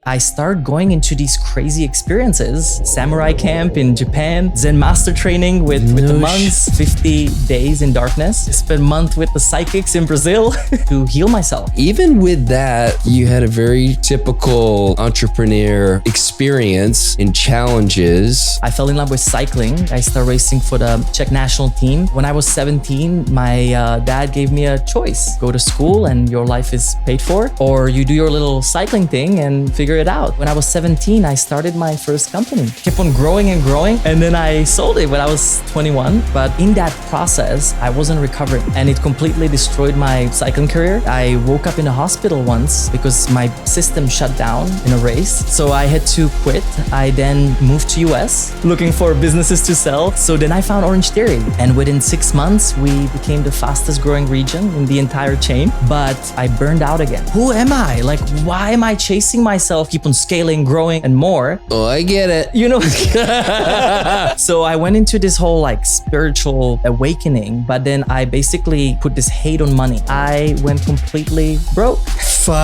I started going into these crazy experiences. Samurai camp in Japan, Zen master training with the monks, 50 days in darkness. I spent a month with the psychics in Brazil to heal myself. Even with that, you had a very typical entrepreneur experience in challenges. I fell in love with cycling. I started racing for the Czech national team. When I was 17, my dad gave me a choice. Go to school and your life is paid for, or you do your little cycling thing and figure it out. When I was 17, I started my first company. Kept on growing and growing, and then I sold it when I was 21. But in that process, I wasn't recovering, and it completely destroyed my cycling career. I woke up in a hospital once because my system shut down in a race. So I had to quit. I then moved to US looking for businesses to sell. So then I found Orange Theory, and within 6 months, we became the fastest growing region in the entire chain. But I burned out again. Who am I? Like, why am I chasing myself? Keep on scaling, growing, and more. Oh, I get it. You know? So I went into this whole like spiritual awakening, but then I basically put this hate on money. I went completely broke. Fuck.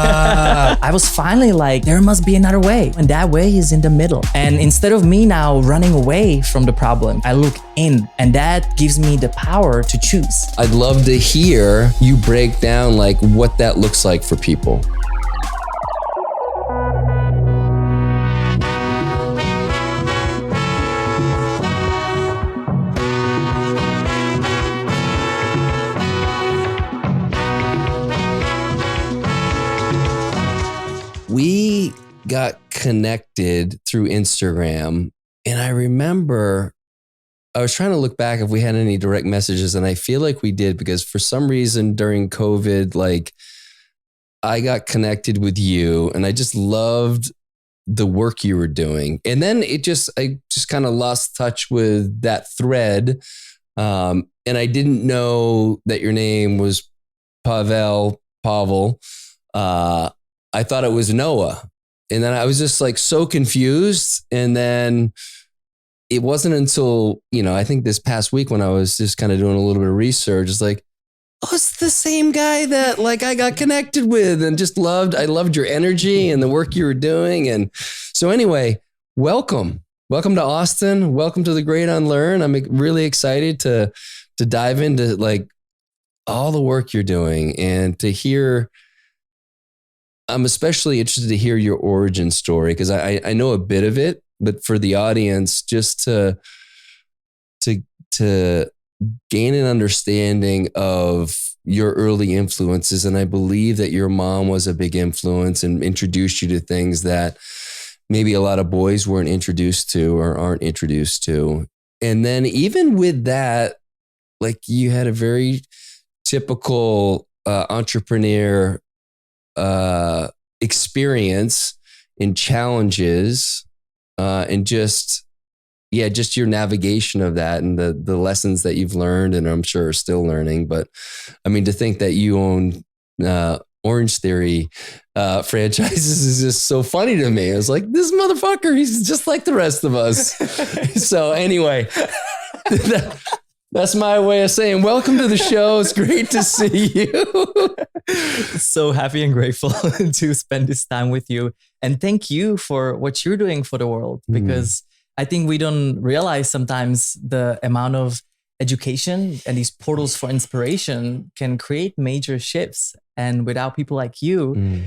I was finally like, there must be another way. And that way is in the middle. And instead of me now running away from the problem, I look in, and that gives me the power to choose. I'd love to hear you break down like what that looks like for people. We got connected through Instagram, and I remember I was trying to look back if we had any direct messages, and I feel like we did, because for some reason during COVID, like I got connected with you and I just loved the work you were doing. And then I just kind of lost touch with that thread. And I didn't know that your name was Pavel. I thought it was Noah. And then I was just like so confused. And then it wasn't until, I think this past week when I was just kind of doing a little bit of research, it's like, oh, it's the same guy that like I got connected with and just loved. I loved your energy and the work you were doing. And so anyway, welcome to Austin. Welcome to the Great Unlearn. I'm really excited to dive into like all the work you're doing and to hear. I'm especially interested to hear your origin story, because I know a bit of it, but for the audience, just to gain an understanding of your early influences. And I believe that your mom was a big influence and introduced you to things that maybe a lot of boys weren't introduced to or aren't introduced to. And then even with that, like you had a very typical entrepreneur experience in challenges and just your navigation of that and the lessons that you've learned and I'm sure are still learning. But I mean, to think that you own Orange Theory franchises is just so funny to me. I was like, this motherfucker, he's just like the rest of us. So anyway, that's my way of saying welcome to the show. It's great to see you. So happy and grateful to spend this time with you. And thank you for what you're doing for the world, because I think we don't realize sometimes the amount of education and these portals for inspiration can create major shifts. And without people like you,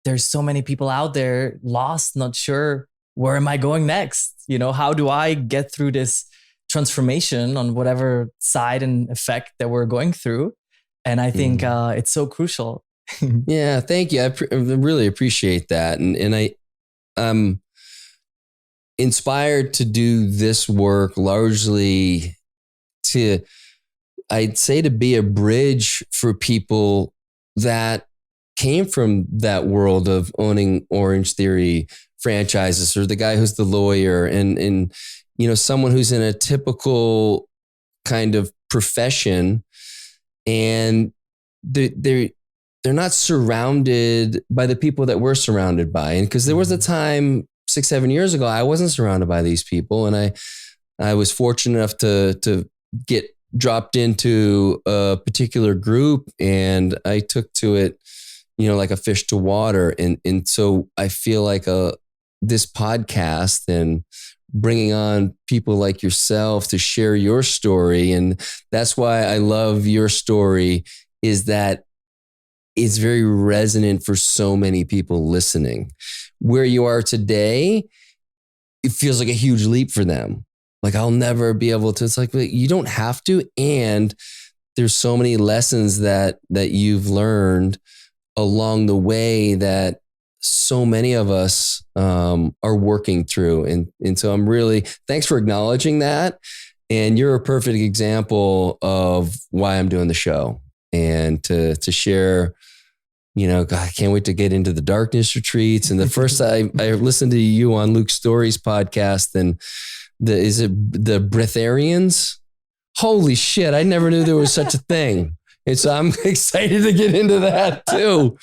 there's so many people out there lost, not sure, where am I going next? How do I get through this transformation on whatever side and effect that we're going through? And I think it's so crucial. Yeah, thank you. I really appreciate that. And I'm inspired to do this work largely I'd say to be a bridge for people that came from that world of owning Orange Theory franchises, or the guy who's the lawyer and someone who's in a typical kind of profession and they're not surrounded by the people that we're surrounded by. And because there was a time 6-7 years ago, I wasn't surrounded by these people. And I was fortunate enough to get dropped into a particular group, and I took to it like a fish to water. And so I feel like this podcast and bringing on people like yourself to share your story. And that's why I love your story, is that it's very resonant for so many people listening. Where you are today, it feels like a huge leap for them. Like, I'll never be able to. It's like, you don't have to. And there's so many lessons that you've learned along the way that so many of us are working through. And so I'm really, thanks for acknowledging that. And you're a perfect example of why I'm doing the show, and to share, God, I can't wait to get into the darkness retreats. And the first I listened to you on Luke Story's podcast, and is it the breatharians? Holy shit. I never knew there was such a thing. And so I'm excited to get into that too.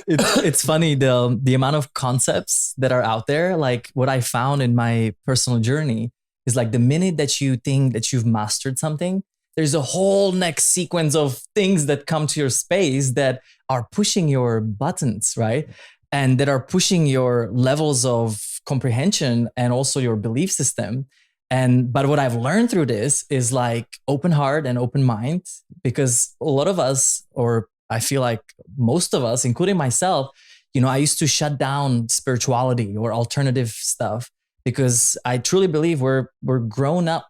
It's funny, the amount of concepts that are out there. Like, what I found in my personal journey is, like, the minute that you think that you've mastered something, there's a whole next sequence of things that come to your space that are pushing your buttons, right? And that are pushing your levels of comprehension and also your belief system. But what I've learned through this is, like, open heart and open mind, because a lot of us, or I feel like most of us, including myself, I used to shut down spirituality or alternative stuff, because I truly believe we're grown up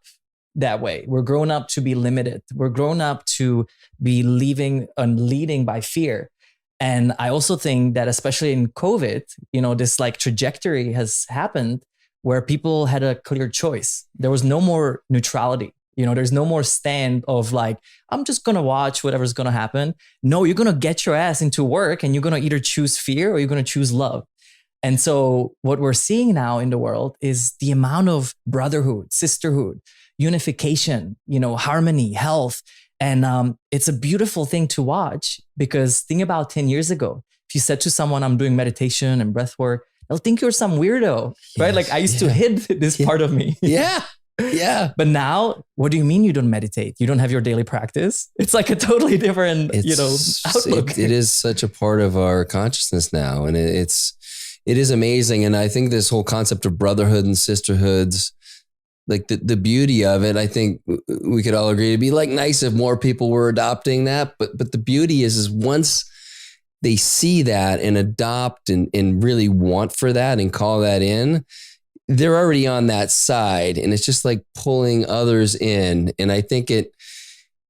that way. We're grown up to be limited. We're grown up to be leading by fear. And I also think that, especially in COVID, this, like, trajectory has happened where people had a clear choice. There was no more neutrality. There's no more stand of, like, I'm just going to watch whatever's going to happen. No, you're going to get your ass into work, and you're going to either choose fear or you're going to choose love. And so what we're seeing now in the world is the amount of brotherhood, sisterhood, unification, harmony, health. And it's a beautiful thing to watch, because think about 10 years ago, if you said to someone, I'm doing meditation and breath work, they'll think you're some weirdo, right? Like, I used to hide this part of me. Yeah. Yeah. But now, what do you mean you don't meditate? You don't have your daily practice? It's like a totally different, outlook. It is such a part of our consciousness now. And it is amazing. And I think this whole concept of brotherhood and sisterhoods, like the beauty of it, I think we could all agree, it'd be, like, nice if more people were adopting that. But the beauty is once they see that and adopt and really want for that and call that in, they're already on that side, and it's just like pulling others in. And I think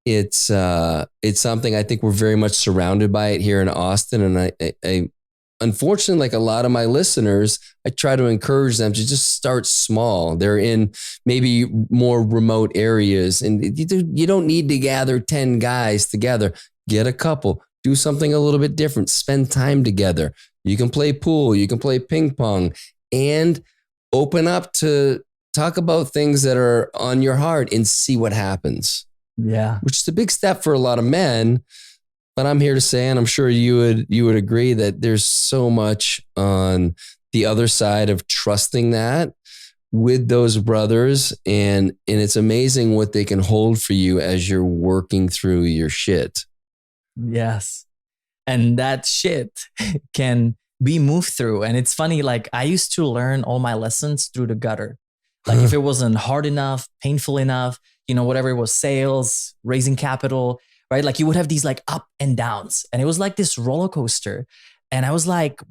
it's something, I think we're very much surrounded by it here in Austin. And I unfortunately, like a lot of my listeners, I try to encourage them to just start small. They're in maybe more remote areas, and you don't need to gather 10 guys together. Get a couple, do something a little bit different, spend time together. You can play pool, you can play ping pong, and open up to talk about things that are on your heart and see what happens. Yeah. Which is a big step for a lot of men. But I'm here to say, and I'm sure you would agree, that there's so much on the other side of trusting that with those brothers. And it's amazing what they can hold for you as you're working through your shit. Yes. And that shit can be moved through. And it's funny, like, I used to learn all my lessons through the gutter. Like, if it wasn't hard enough, painful enough, whatever it was, sales, raising capital, right? Like, you would have these, like, up and downs, and it was like this roller coaster. And I was like,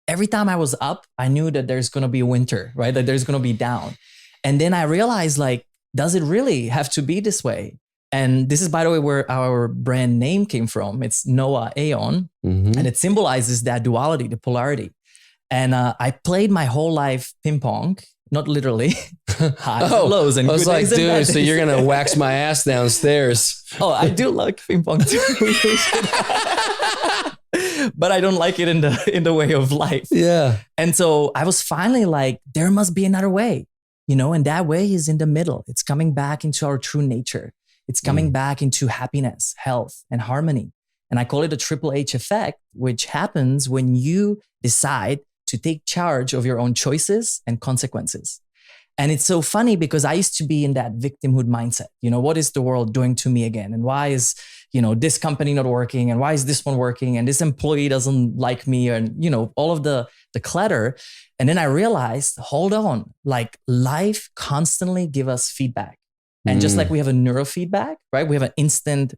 every time I was up, I knew that there's going to be winter, right? That there's going to be down. And then I realized, like, does it really have to be this way? And this is, by the way, where our brand name came from. It's Noah Aeon, and it symbolizes that duality, the polarity. And I played my whole life ping pong, not literally, highs and lows. And I was like, dude, so you're going to wax my ass downstairs. Oh, I do like ping pong too. But I don't like it in the way of life. Yeah. And so I was finally like, there must be another way, and that way is in the middle. It's coming back into our true nature. It's coming back into happiness, health, and harmony. And I call it a Triple H effect, which happens when you decide to take charge of your own choices and consequences. And it's so funny because I used to be in that victimhood mindset. What is the world doing to me again? And why is, this company not working, and why is this one working, and this employee doesn't like me, and all of the clutter. And then I realized, hold on, like life constantly give us feedback. And just like we have a neurofeedback, right? We have an instant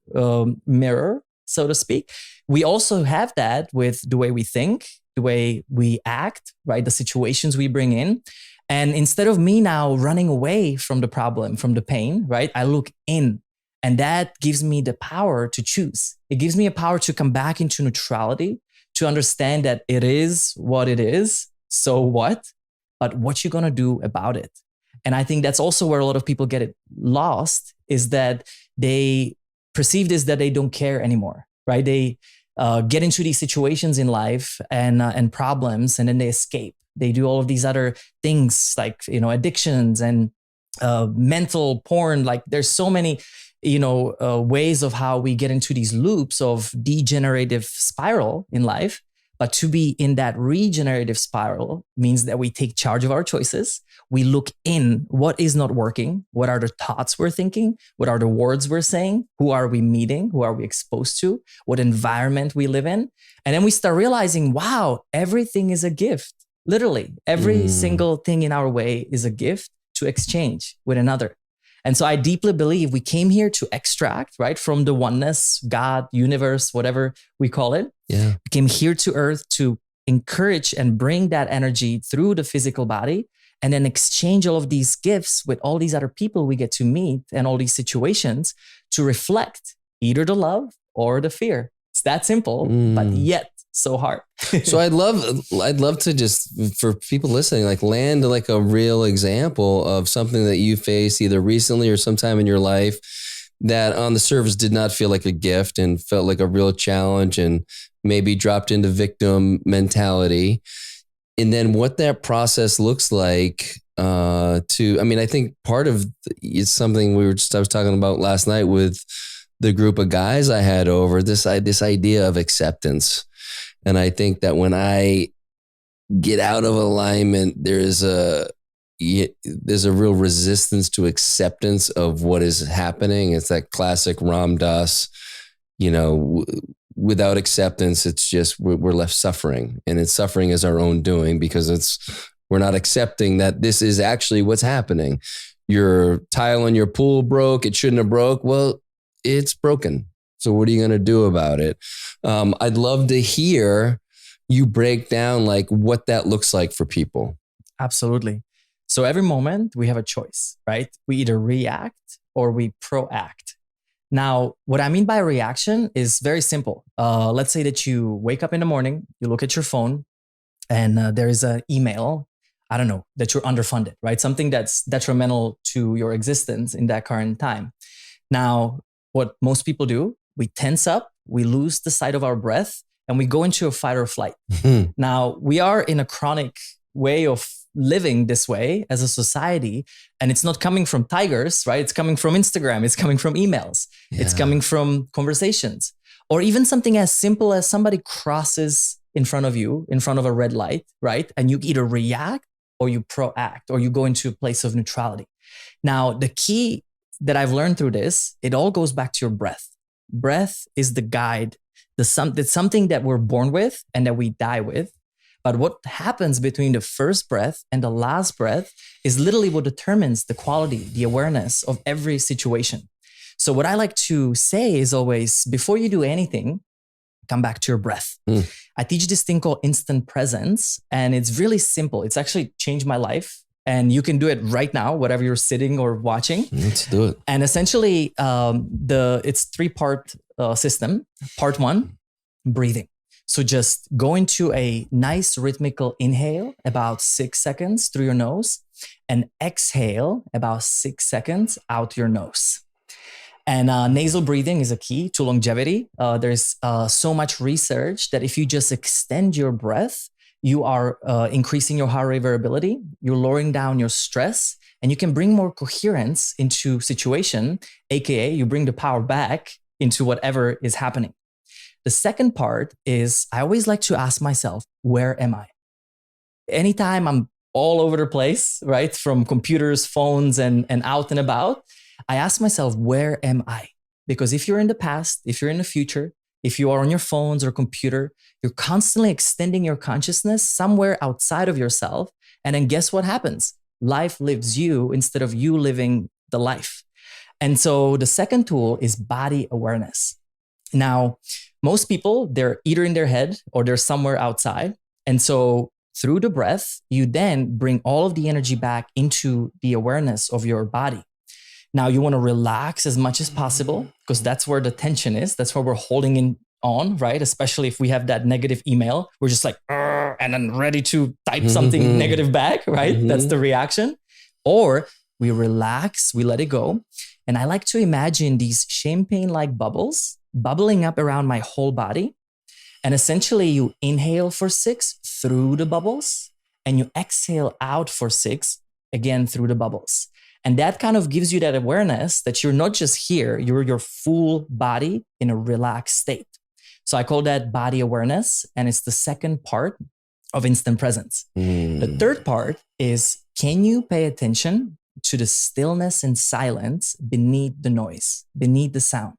mirror, so to speak. We also have that with the way we think, the way we act, right? The situations we bring in. And instead of me now running away from the problem, from the pain, right? I look in, and that gives me the power to choose. It gives me a power to come back into neutrality, to understand that it is what it is. So what? But what you gonna do about it? And I think that's also where a lot of people get it lost, is that they perceive this, that they don't care anymore, right? They get into these situations in life and problems, and then they escape. They do all of these other things like, addictions and mental porn. Like there's so many, ways of how we get into these loops of degenerative spiral in life. But to be in that regenerative spiral means that we take charge of our choices. We look in what is not working. What are the thoughts we're thinking? What are the words we're saying? Who are we meeting? Who are we exposed to? What environment we live in? And then we start realizing, wow, everything is a gift. Literally, every single thing in our way is a gift to exchange with another. And so I deeply believe we came here to extract, right, from the oneness, God, universe, whatever we call it. Yeah. We came here to earth to encourage and bring that energy through the physical body, and then exchange all of these gifts with all these other people we get to meet and all these situations to reflect either the love or the fear. It's that simple, but yet so hard. So I'd love to just, for people listening, like land like a real example of something that you faced either recently or sometime in your life that on the surface did not feel like a gift and felt like a real challenge and maybe dropped into victim mentality. And then what that process looks like I think part of it's something I was talking about last night with the group of guys I had over, this idea of acceptance. And I think that when I get out of alignment, there's a real resistance to acceptance of what is happening. It's that classic Ram Dass, without acceptance, it's just, we're left suffering, and it's suffering is our own doing because we're not accepting that this is actually what's happening. Your tile in your pool broke. It shouldn't have broke. Well, it's broken. So what are you going to do about it? I'd love to hear you break down like what that looks like for people. Absolutely. So every moment we have a choice, right? We either react or we proact. Now, what I mean by reaction is very simple. Let's say that you wake up in the morning, you look at your phone, and there is an email, I don't know, that you're underfunded, right? Something that's detrimental to your existence in that current time. Now, what most people do, we tense up, we lose the sight of our breath, and we go into a fight or flight. Now, we are in a chronic way of living this way as a society, and it's not coming from tigers, right? It's coming from Instagram, it's coming from emails, it's coming from conversations, or even something as simple as somebody crosses in front of you, in front of a red light, right? And you either react or you proact, or you go into a place of neutrality. Now, the key that I've learned through this, it all goes back to your breath. Breath is the guide. It's something that we're born with and that we die with. But what happens between the first breath and the last breath is literally what determines the quality, the awareness of every situation. So what I like to say is always, before you do anything, come back to your breath. I teach this thing called instant presence, and it's really simple. It's actually changed my life. And you can do it right now, whatever you're sitting or watching. Let's do it. And essentially, it's 3-part system. Part 1, breathing. So just go into a nice rhythmical inhale, about 6 seconds through your nose, and exhale about 6 seconds out your nose. And nasal breathing is a key to longevity. There's so much research that if you just extend your breath, you are increasing your heart rate variability, you're lowering down your stress, and you can bring more coherence into situation, aka you bring the power back into whatever is happening. The second part is I always like to ask myself, where am I? Anytime I'm all over the place, right? From computers, phones, and out and about, I ask myself, where am I? Because if you're in the past, if you're in the future, if you are on your phones or computer, you're constantly extending your consciousness somewhere outside of yourself. And then guess what happens? Life lives you instead of you living the life. And so the second tool is body awareness. Now, most people, they're either in their head or they're somewhere outside. And so through the breath, you then bring all of the energy back into the awareness of your body. Now you want to relax as much as possible because that's where the tension is. That's where we're holding in on, right? Especially if we have that negative email, we're just like, and then ready to type something negative back, right? That's the reaction. Or we relax, we let it go. And I like to imagine these champagne-like bubbles bubbling up around my whole body. And essentially you inhale for 6 through the bubbles and you exhale out for 6 again through the bubbles. And that kind of gives you that awareness that you're not just here, you're your full body in a relaxed state. So I call that body awareness. And it's the second part of instant presence. The third part is, can you pay attention to the stillness and silence beneath the noise, beneath the sound?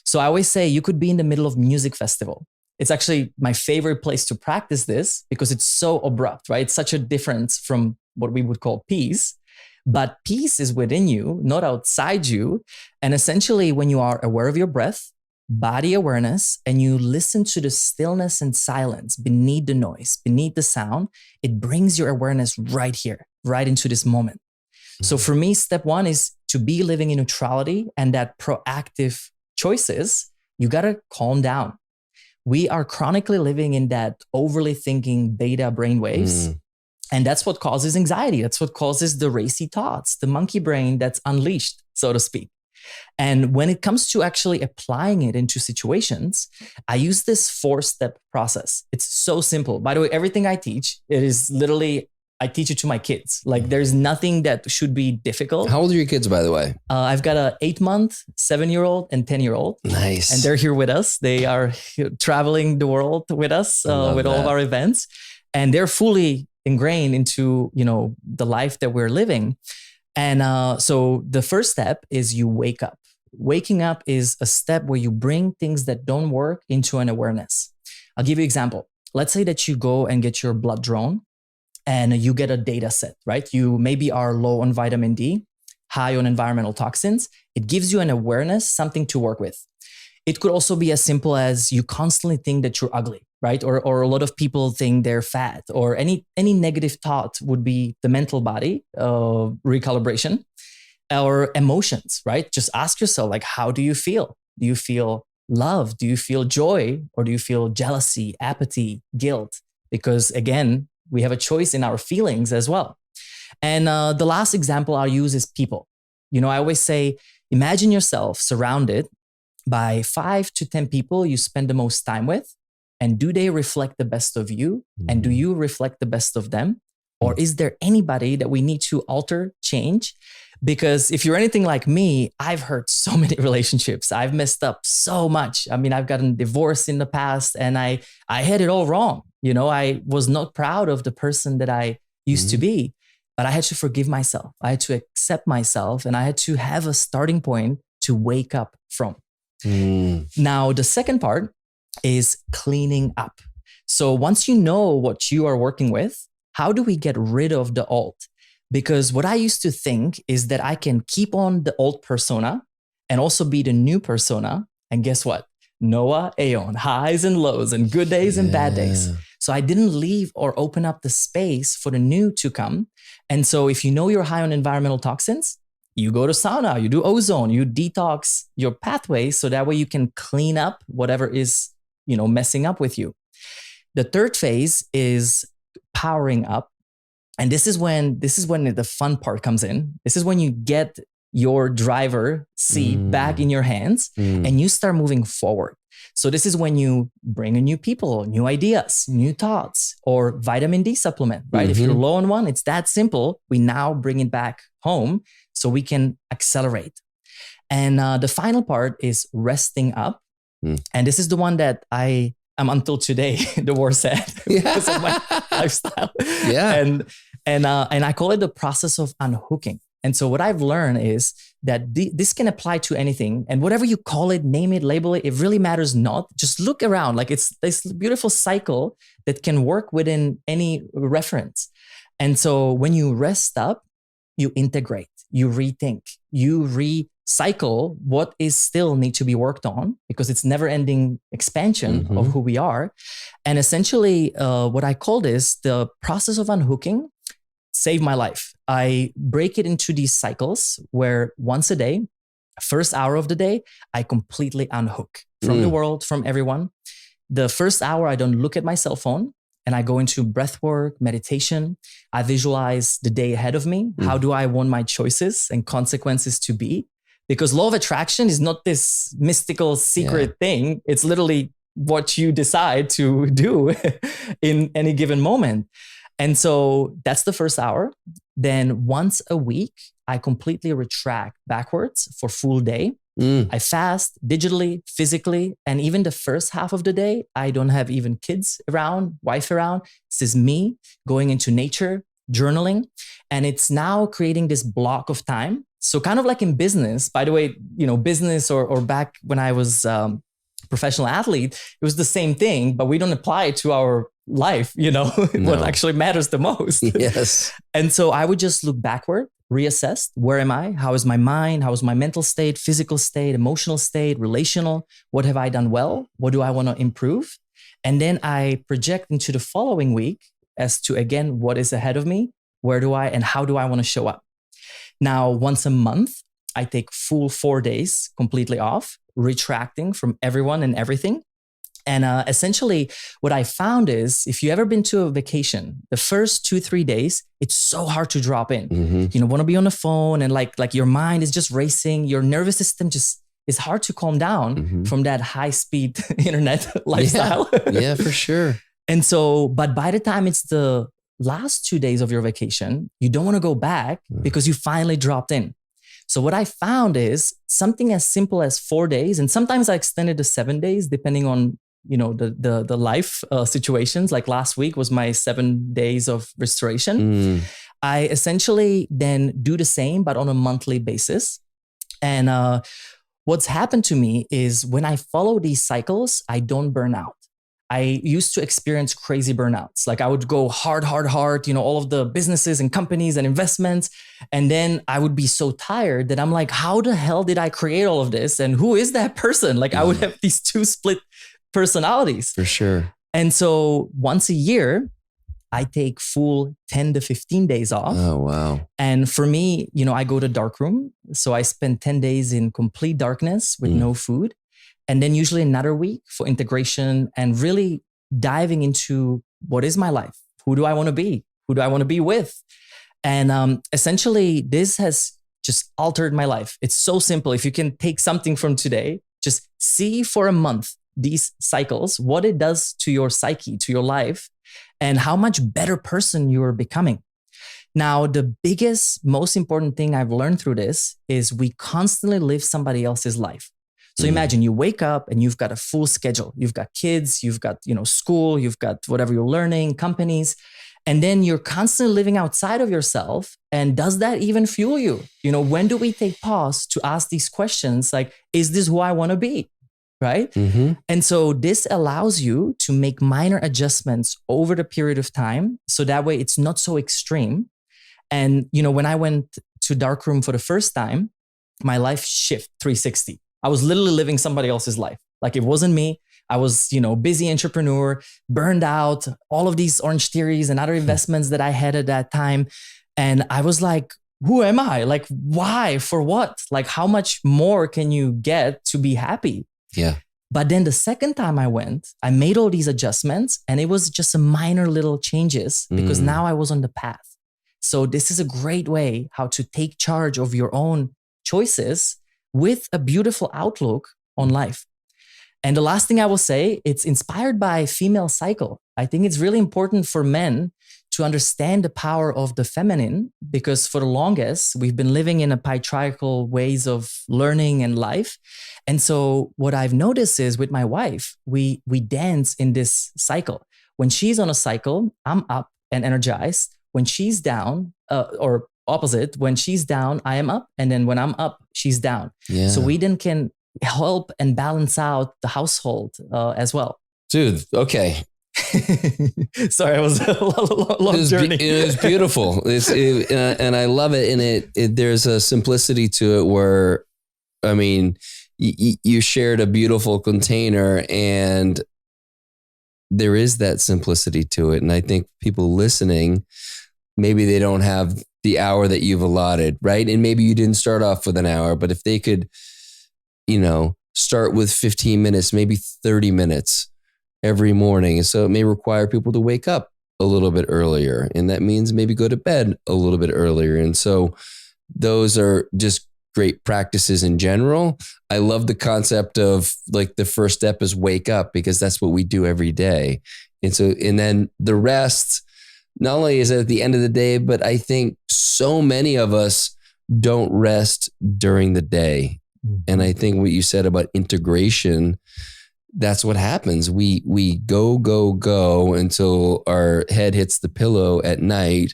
So I always say you could be in the middle of music festival. It's actually my favorite place to practice this because it's so abrupt, right? It's such a difference from what we would call peace. But peace is within you, not outside you. And essentially, when you are aware of your breath, body awareness, and you listen to the stillness and silence beneath the noise, beneath the sound, it brings your awareness right here, right into this moment. So for me, step one is to be living in neutrality and that proactive choices. You got to calm down. We are chronically living in that overly thinking beta brainwaves. And that's what causes anxiety. That's what causes the racy thoughts, the monkey brain that's unleashed, so to speak. And when it comes to actually applying it into situations, I use this 4-step process. It's so simple. By the way, everything I teach, it is literally, I teach it to my kids. Like there's nothing that should be difficult. How old are your kids, by the way? I've got a 8-month, 7-year-old, and 10-year-old. Nice. And they're here with us. They are traveling the world with us, with all of our events. And they're fully ingrained into, the life that we're living. And so the first step is you wake up. Waking up is a step where you bring things that don't work into an awareness. I'll give you an example. Let's say that you go and get your blood drawn and you get a data set, right? You maybe are low on vitamin D, high on environmental toxins. It gives you an awareness, something to work with. It could also be as simple as you constantly think that you're ugly, right? Or a lot of people think they're fat, or any negative thought would be the mental body recalibration, or emotions, right? Just ask yourself, like, how do you feel? Do you feel love? Do you feel joy? Or do you feel jealousy, apathy, guilt? Because again, we have a choice in our feelings as well. And the last example I'll use is people. I always say, imagine yourself surrounded by 5 to 10 people you spend the most time with. And do they reflect the best of you? And do you reflect the best of them? Or is there anybody that we need to alter, change? Because if you're anything like me, I've hurt so many relationships. I've messed up so much. I mean, I've gotten divorced in the past and I had it all wrong. I was not proud of the person that I used to be, but I had to forgive myself. I had to accept myself and I had to have a starting point to wake up from. Now, the second part is cleaning up. So once you know what you are working with, how do we get rid of the old? Because what I used to think is that I can keep on the old persona and also be the new persona. And guess what? Noah, Aeon, highs and lows and good days and bad days. So I didn't leave or open up the space for the new to come. And so if you know you're high on environmental toxins, you go to sauna, you do ozone, you detox your pathways so that way you can clean up whatever is, messing up with you. The third phase is powering up. And this is when the fun part comes in. This is when you get your driver seat back in your hands and you start moving forward. So this is when you bring in new people, new ideas, new thoughts, or vitamin D supplement, right? If you're low on one, it's that simple. We now bring it back home so we can accelerate. And the final part is resting up. And this is the one that I am until today the worst at because of my lifestyle. And I call it the process of unhooking. And so what I've learned is that this can apply to anything, and whatever you call it, name it, label it, it really matters not. Just look around. Like it's this beautiful cycle that can work within any reference. And so when you rest up, you integrate, you rethink, you recycle what is still need to be worked on, because it's never ending expansion of who we are. And essentially what I call this, the process of unhooking, saved my life. I break it into these cycles where once a day, first hour of the day, I completely unhook from the world, from everyone. The first hour, I don't look at my cell phone, and I go into breath work, meditation. I visualize the day ahead of me. How do I want my choices and consequences to be? Because law of attraction is not this mystical secret thing. It's literally what you decide to do in any given moment. And so that's the first hour. Then once a week, I completely retract backwards for full day. I fast digitally, physically, and even the first half of the day, I don't have even kids around, wife around. This is me going into nature, journaling, and it's now creating this block of time. So kind of like in business, by the way, business or back when I was professional athlete, it was the same thing, but we don't apply it to our life, what actually matters the most. Yes. And so I would just look backward, reassess, where am I? How is my mind? How is my mental state, physical state, emotional state, relational? What have I done well? What do I want to improve? And then I project into the following week as to, again, what is ahead of me? Where do I and how do I want to show up? Now, once a month, I take full 4 days completely off, retracting from everyone and everything. And essentially, what I found is if you ever been to a vacation, the first 2-3 days, it's so hard to drop in. You want to be on the phone and like your mind is just racing. Your nervous system just is hard to calm down from that high speed internet lifestyle. Yeah, for sure. And so, but by the time it's the last 2 days of your vacation, you don't want to go back because you finally dropped in. So what I found is something as simple as 4 days, and sometimes I extended to 7 days, depending on the life situations. Like last week was my 7 days of restoration. I essentially then do the same, but on a monthly basis. And what's happened to me is when I follow these cycles, I don't burn out. I used to experience crazy burnouts. Like I would go hard, all of the businesses and companies and investments. And then I would be so tired that I'm like, how the hell did I create all of this? And who is that person? Like I would have these two split personalities. For sure. And so once a year, I take full 10 to 15 days off. Oh, wow. And for me, I go to dark room. So I spend 10 days in complete darkness with no food. And then usually another week for integration and really diving into what is my life? Who do I want to be? Who do I want to be with? And essentially, this has just altered my life. It's so simple. If you can take something from today, just see for a month these cycles, what it does to your psyche, to your life, and how much better person you are becoming. Now, the biggest, most important thing I've learned through this is we constantly live somebody else's life. So imagine you wake up and you've got a full schedule. You've got kids, you've got, school, you've got whatever you're learning, companies, and then you're constantly living outside of yourself. And does that even fuel you? When do we take pause to ask these questions? Like, is this who I want to be? Right? And so this allows you to make minor adjustments over the period of time. So that way it's not so extreme. And, when I went to darkroom for the first time, my life shift 360. I was literally living somebody else's life. Like it wasn't me. I was, busy entrepreneur, burned out, all of these Orange Theories and other investments that I had at that time. And I was like, who am I? Like, why? For what? Like, how much more can you get to be happy? Yeah. But then the second time I went, I made all these adjustments and it was just a minor little changes because now I was on the path. So this is a great way how to take charge of your own choices with a beautiful outlook on life. And the last thing I will say, it's inspired by female cycle. I think it's really important for men to understand the power of the feminine because for the longest, we've been living in a patriarchal ways of learning and life. And so what I've noticed is with my wife, we dance in this cycle. When she's on a cycle, I'm up and energized. When she's down or opposite. When she's down, I am up. And then when I'm up, she's down. Yeah. So we then can help and balance out the household as well. Dude, okay. Sorry, it was a long journey. It was beautiful. And I love it. And there's a simplicity to it where, I mean, you shared a beautiful container, and there is that simplicity to it. And I think people listening, maybe they don't have the hour that you've allotted, right? And maybe you didn't start off with an hour, but if they could, start with 15 minutes, maybe 30 minutes every morning. And so it may require people to wake up a little bit earlier. And that means maybe go to bed a little bit earlier. And so those are just great practices in general. I love the concept of like the first step is wake up, because that's what we do every day. And then the rest, not only is it at the end of the day, but I think so many of us don't rest during the day. And I think what you said about integration, that's what happens. We go until our head hits the pillow at night.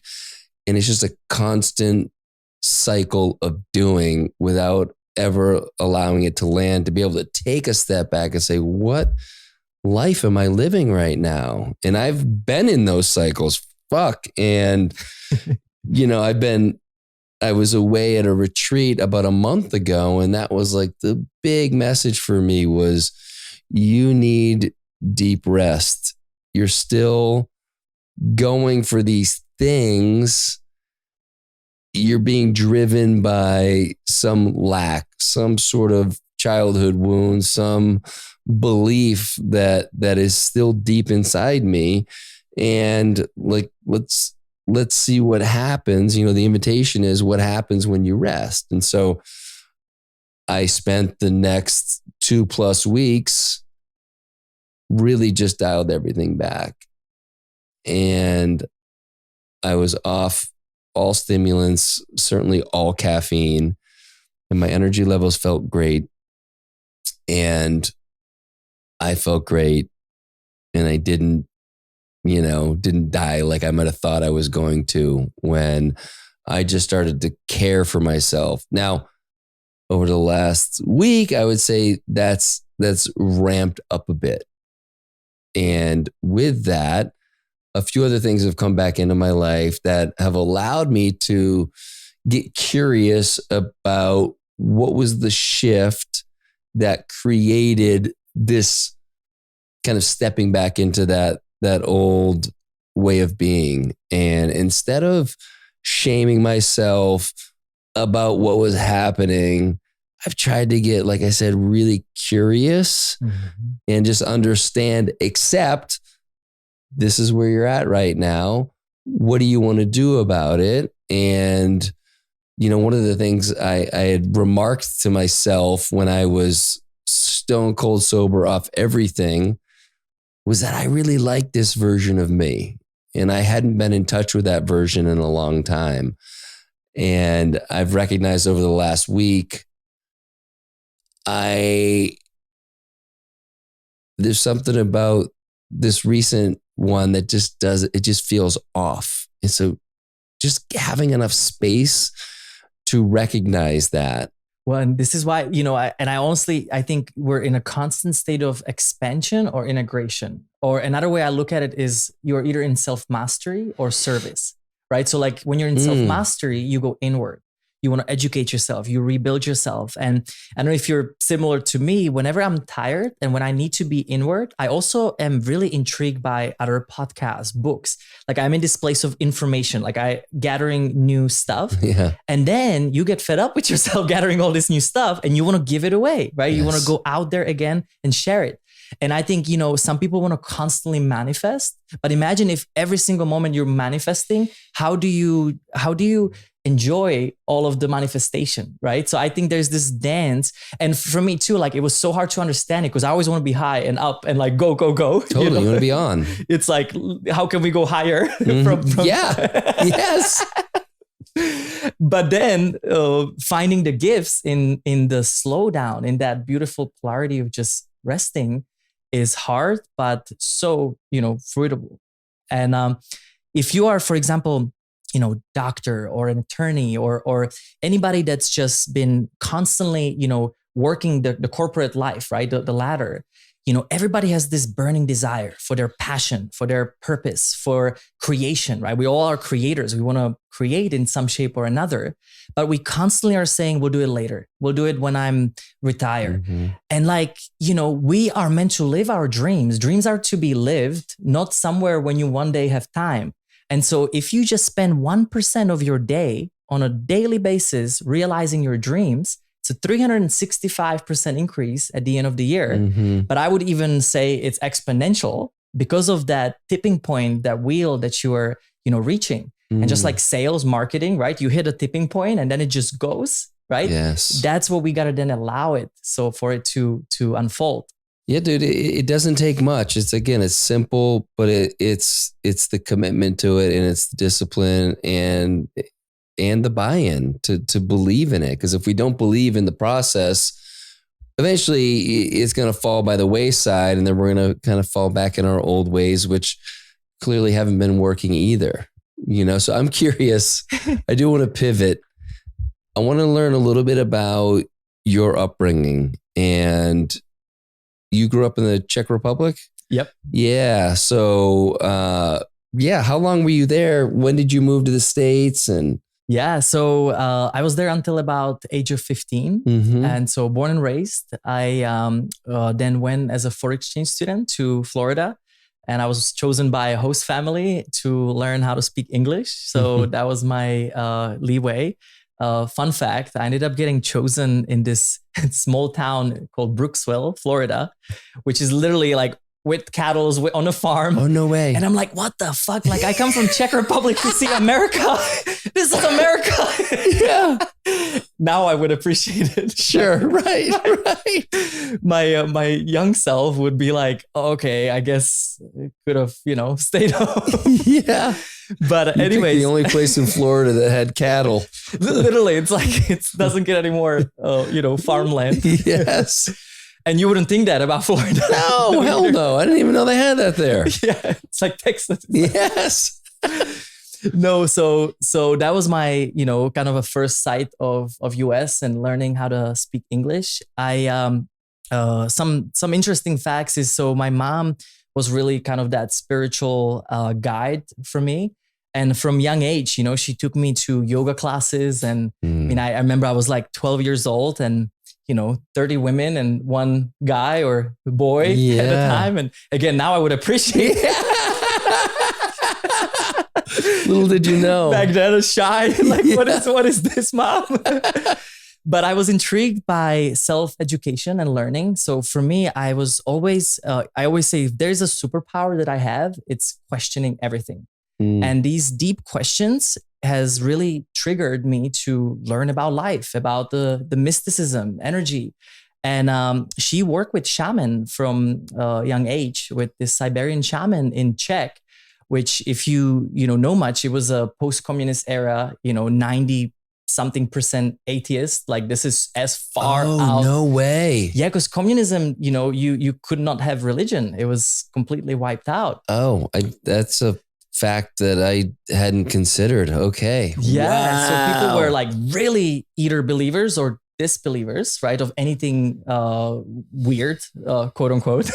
And it's just a constant cycle of doing without ever allowing it to land, to be able to take a step back and say, what life am I living right now? And I've been in those cycles. Fuck. And, I was away at a retreat about a month ago, and that was like the big message for me was you need deep rest. You're still going for these things. You're being driven by some lack, some sort of childhood wound, some belief that is still deep inside me. And like, let's see what happens. The invitation is what happens when you rest. And so I spent the next 2+ weeks really just dialed everything back. And I was off all stimulants, certainly all caffeine, and my energy levels felt great. And I felt great. And I didn't die like I might have thought I was going to, when I just started to care for myself. Now, over the last week, I would say that's ramped up a bit. And with that, a few other things have come back into my life that have allowed me to get curious about what was the shift that created this kind of stepping back into that old way of being. And instead of shaming myself about what was happening, I've tried to get, like I said, really curious and just understand, accept this is where you're at right now. What do you want to do about it? And, one of the things I had remarked to myself when I was stone cold sober off everything was that I really liked this version of me. And I hadn't been in touch with that version in a long time. And I've recognized over the last week, there's something about this recent one that it just feels off. And so just having enough space to recognize that. Well, and this is why, I think we're in a constant state of expansion or integration. Or another way I look at it is you're either in self-mastery or service, right? So like when you're in self-mastery, you go inward. You want to educate yourself, you rebuild yourself. And I don't know if you're similar to me, whenever I'm tired and when I need to be inward, I also am really intrigued by other podcasts, books. Like I'm in this place of information, like I gathering new stuff. Yeah. And then you get fed up with yourself gathering all this new stuff and you want to give it away, right? Yes. You want to go out there again and share it. And I think, some people want to constantly manifest, but imagine if every single moment you're manifesting, how do you enjoy all of the manifestation, right? So I think there's this dance. And for me too, like it was so hard to understand it because I always want to be high and up and like go. Totally, you want to be on. It's like, how can we go higher? Yeah, yes. But then finding the gifts in the slowdown, in that beautiful polarity of just resting is hard, but so, fruitable. And if you are, for example, doctor or an attorney or anybody that's just been constantly, working the corporate life, right? The ladder. Everybody has this burning desire for their passion, for their purpose, for creation, right? We all are creators. We want to create in some shape or another, but we constantly are saying, we'll do it later. We'll do it when I'm retired. Mm-hmm. And we are meant to live our dreams. Dreams are to be lived, not somewhere when you one day have time. And so if you just spend 1% of your day on a daily basis, realizing your dreams, it's a 365% increase at the end of the year. Mm-hmm. But I would even say it's exponential because of that tipping point, that wheel that you are, reaching. Mm. And just like sales, marketing, right? You hit a tipping point and then it just goes, right? Yes. That's what we got to then allow it. So for it to unfold. Yeah, dude, it doesn't take much. It's simple, but it's the commitment to it, and it's the discipline and the buy-in to believe in it. Because if we don't believe in the process, eventually it's going to fall by the wayside, and then we're going to kind of fall back in our old ways, which clearly haven't been working either. So I'm curious. I do want to pivot. I want to learn a little bit about your upbringing. And you grew up in the Czech Republic? Yep. Yeah. So, how long were you there? When did you move to the States? And so I was there until about age of 15. mm-hmm. And so born and raised. I then went as a foreign exchange student to Florida. And I was chosen by a host family to learn how to speak English. So that was my leeway. Fun fact, I ended up getting chosen in this small town called Brooksville, Florida, which is literally like with cattle on a farm. Oh, no way. And I'm like, what the fuck? Like, I come from Czech Republic to see America. This is America. Yeah. Now I would appreciate it. Sure. Right. My young self would be like, oh, okay, I guess it could have, stayed home. Yeah. But anyways, the only place in Florida that had cattle. Literally, it's like, it doesn't get any more, farmland. Yes. And you wouldn't think that about Florida. No, hell no. I didn't even know they had that there. Yeah, it's like Texas. Yes. No, so that was my, kind of a first sight of US and learning how to speak English. I some interesting facts is, so my mom was really kind of that spiritual guide for me. And from young age, she took me to yoga classes. And I remember I was like 12 years old and 30 women and one guy or boy at the time. And again, now I would appreciate it. Little did you know. Back then, I was shy. Like, what is this, mom? But I was intrigued by self-education and learning. So for me, I was always, I always say, if there's a superpower that I have, it's questioning everything. And these deep questions has really triggered me to learn about life, about the mysticism, energy. And she worked with shaman from a young age, with this Siberian shaman in Czech, which if you know much, it was a post-communist era, 90-something% atheist. Like, this is as far out. No way. Yeah, because communism, you could not have religion. It was completely wiped out. Oh, that's a fact that I hadn't considered. Okay. Yeah. Wow. So people were like really either believers or disbelievers, right? Of anything weird, quote unquote.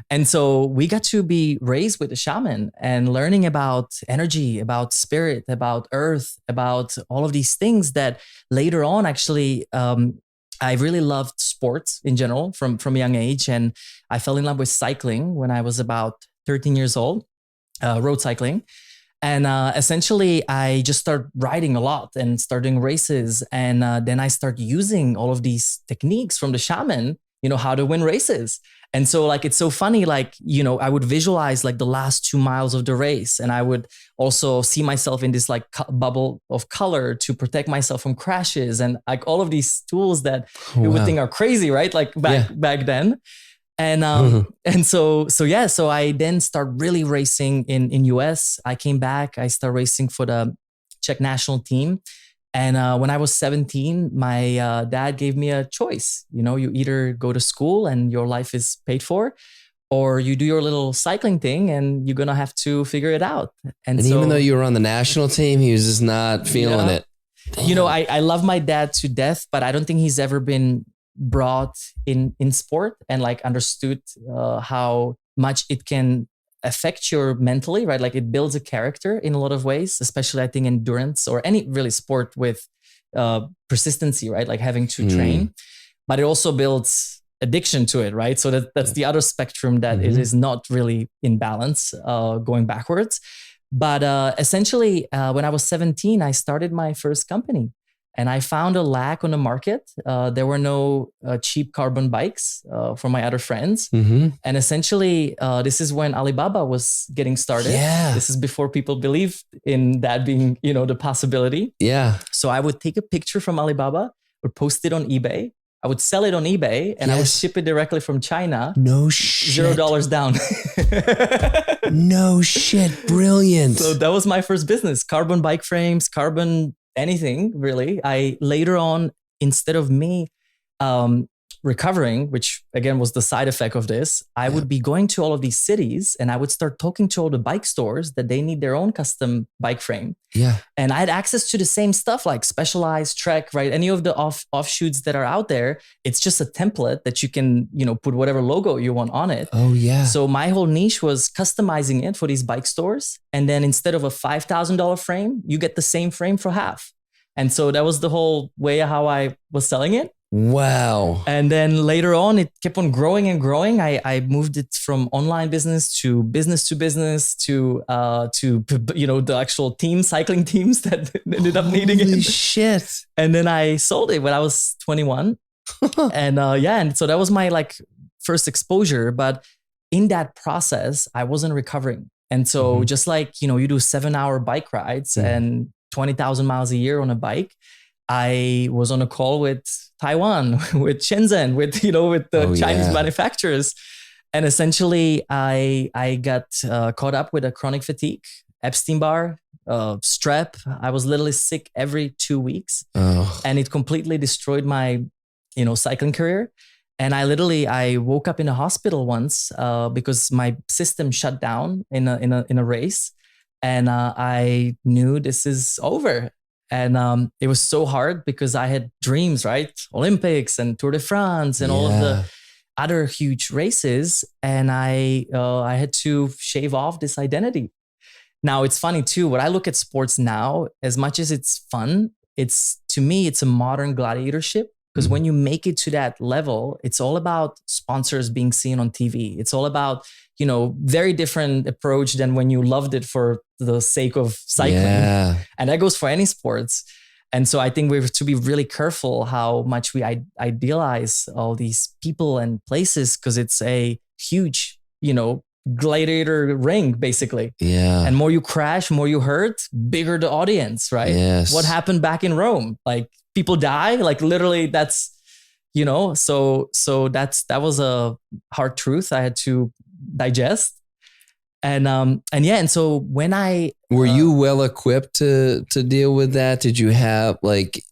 And so we got to be raised with a shaman and learning about energy, about spirit, about earth, about all of these things that later on, actually, I really loved sports in general from a young age. And I fell in love with cycling when I was about 13 years old. Road cycling. And essentially, I just started riding a lot and starting races. And then I started using all of these techniques from the shaman, how to win races. And so like, it's so funny, like, I would visualize like the last 2 miles of the race. And I would also see myself in this like bubble of color to protect myself from crashes. And like all of these tools that you would think are crazy, right? Like back then. And and so I then started really racing in US. I came back. I started racing for the Czech national team. And when I was 17, my dad gave me a choice. You either go to school and your life is paid for, or you do your little cycling thing and you're going to have to figure it out. And so, even though you were on the national team, he was just not feeling it. Damn. You know, I love my dad to death, but I don't think he's ever been brought in sport and like understood how much it can affect your mentally, right? Like it builds a character in a lot of ways, especially I think endurance or any really sport with persistency, right? Like having to train, but it also builds addiction to it, right? So that's the other spectrum that it is not really in balance, going backwards. But essentially, when I was 17, I started my first company. And I found a lack on the market. There were no cheap carbon bikes from my other friends. And essentially, this is when Alibaba was getting started. Yeah. This is before people believed in that being, you know, the possibility. Yeah. So I would take a picture from Alibaba, would post it on eBay. I would sell it on eBay and I would ship it directly from China. No shit. $0 down. No shit. Brilliant. So that was my first business. Carbon bike frames, carbon anything really. I later on, instead of me recovering, which again was the side effect of this, I would be going to all of these cities and I would start talking to all the bike stores that they need their own custom bike frame. Yeah. And I had access to the same stuff like Specialized, Trek, right? Any of the offshoots that are out there, it's just a template that you can, you know, put whatever logo you want on it. Oh yeah. So my whole niche was customizing it for these bike stores. And then instead of a $5,000 frame, you get the same frame for half. And so that was the whole way how I was selling it. Wow. And then later on, it kept on growing and growing. I moved it from online business to business to you know, the actual cycling teams that ended up needing it. Holy shit. And then I sold it when I was 21. And so that was my like first exposure. But in that process, I wasn't recovering. And so just like, you know, you do 7-hour bike rides and 20,000 miles a year on a bike, I was on a call with Taiwan, with Shenzhen, with the Chinese manufacturers. And essentially I got caught up with a chronic fatigue, Epstein-Barr, strep. I was literally sick every 2 weeks and it completely destroyed my, you know, cycling career. And I woke up in a hospital once because my system shut down in a race. And I knew this is over. And it was so hard because I had dreams, right? Olympics and Tour de France and all of the other huge races. And I had to shave off this identity. Now it's funny too, when I look at sports now, as much as it's fun, to me, it's a modern gladiatorship. Because when you make it to that level, it's all about sponsors being seen on TV. It's all about, you know, very different approach than when you loved it for the sake of cycling. Yeah. And that goes for any sports. And so I think we have to be really careful how much we idealize all these people and places because it's a huge, you know, gladiator ring basically. Yeah. And more you crash, more you hurt, bigger the audience, right? Yes. What happened back in Rome? Like people die, like literally that's, you know, so that was a hard truth I had to digest. And so when were you well equipped to deal with that? Did you have like,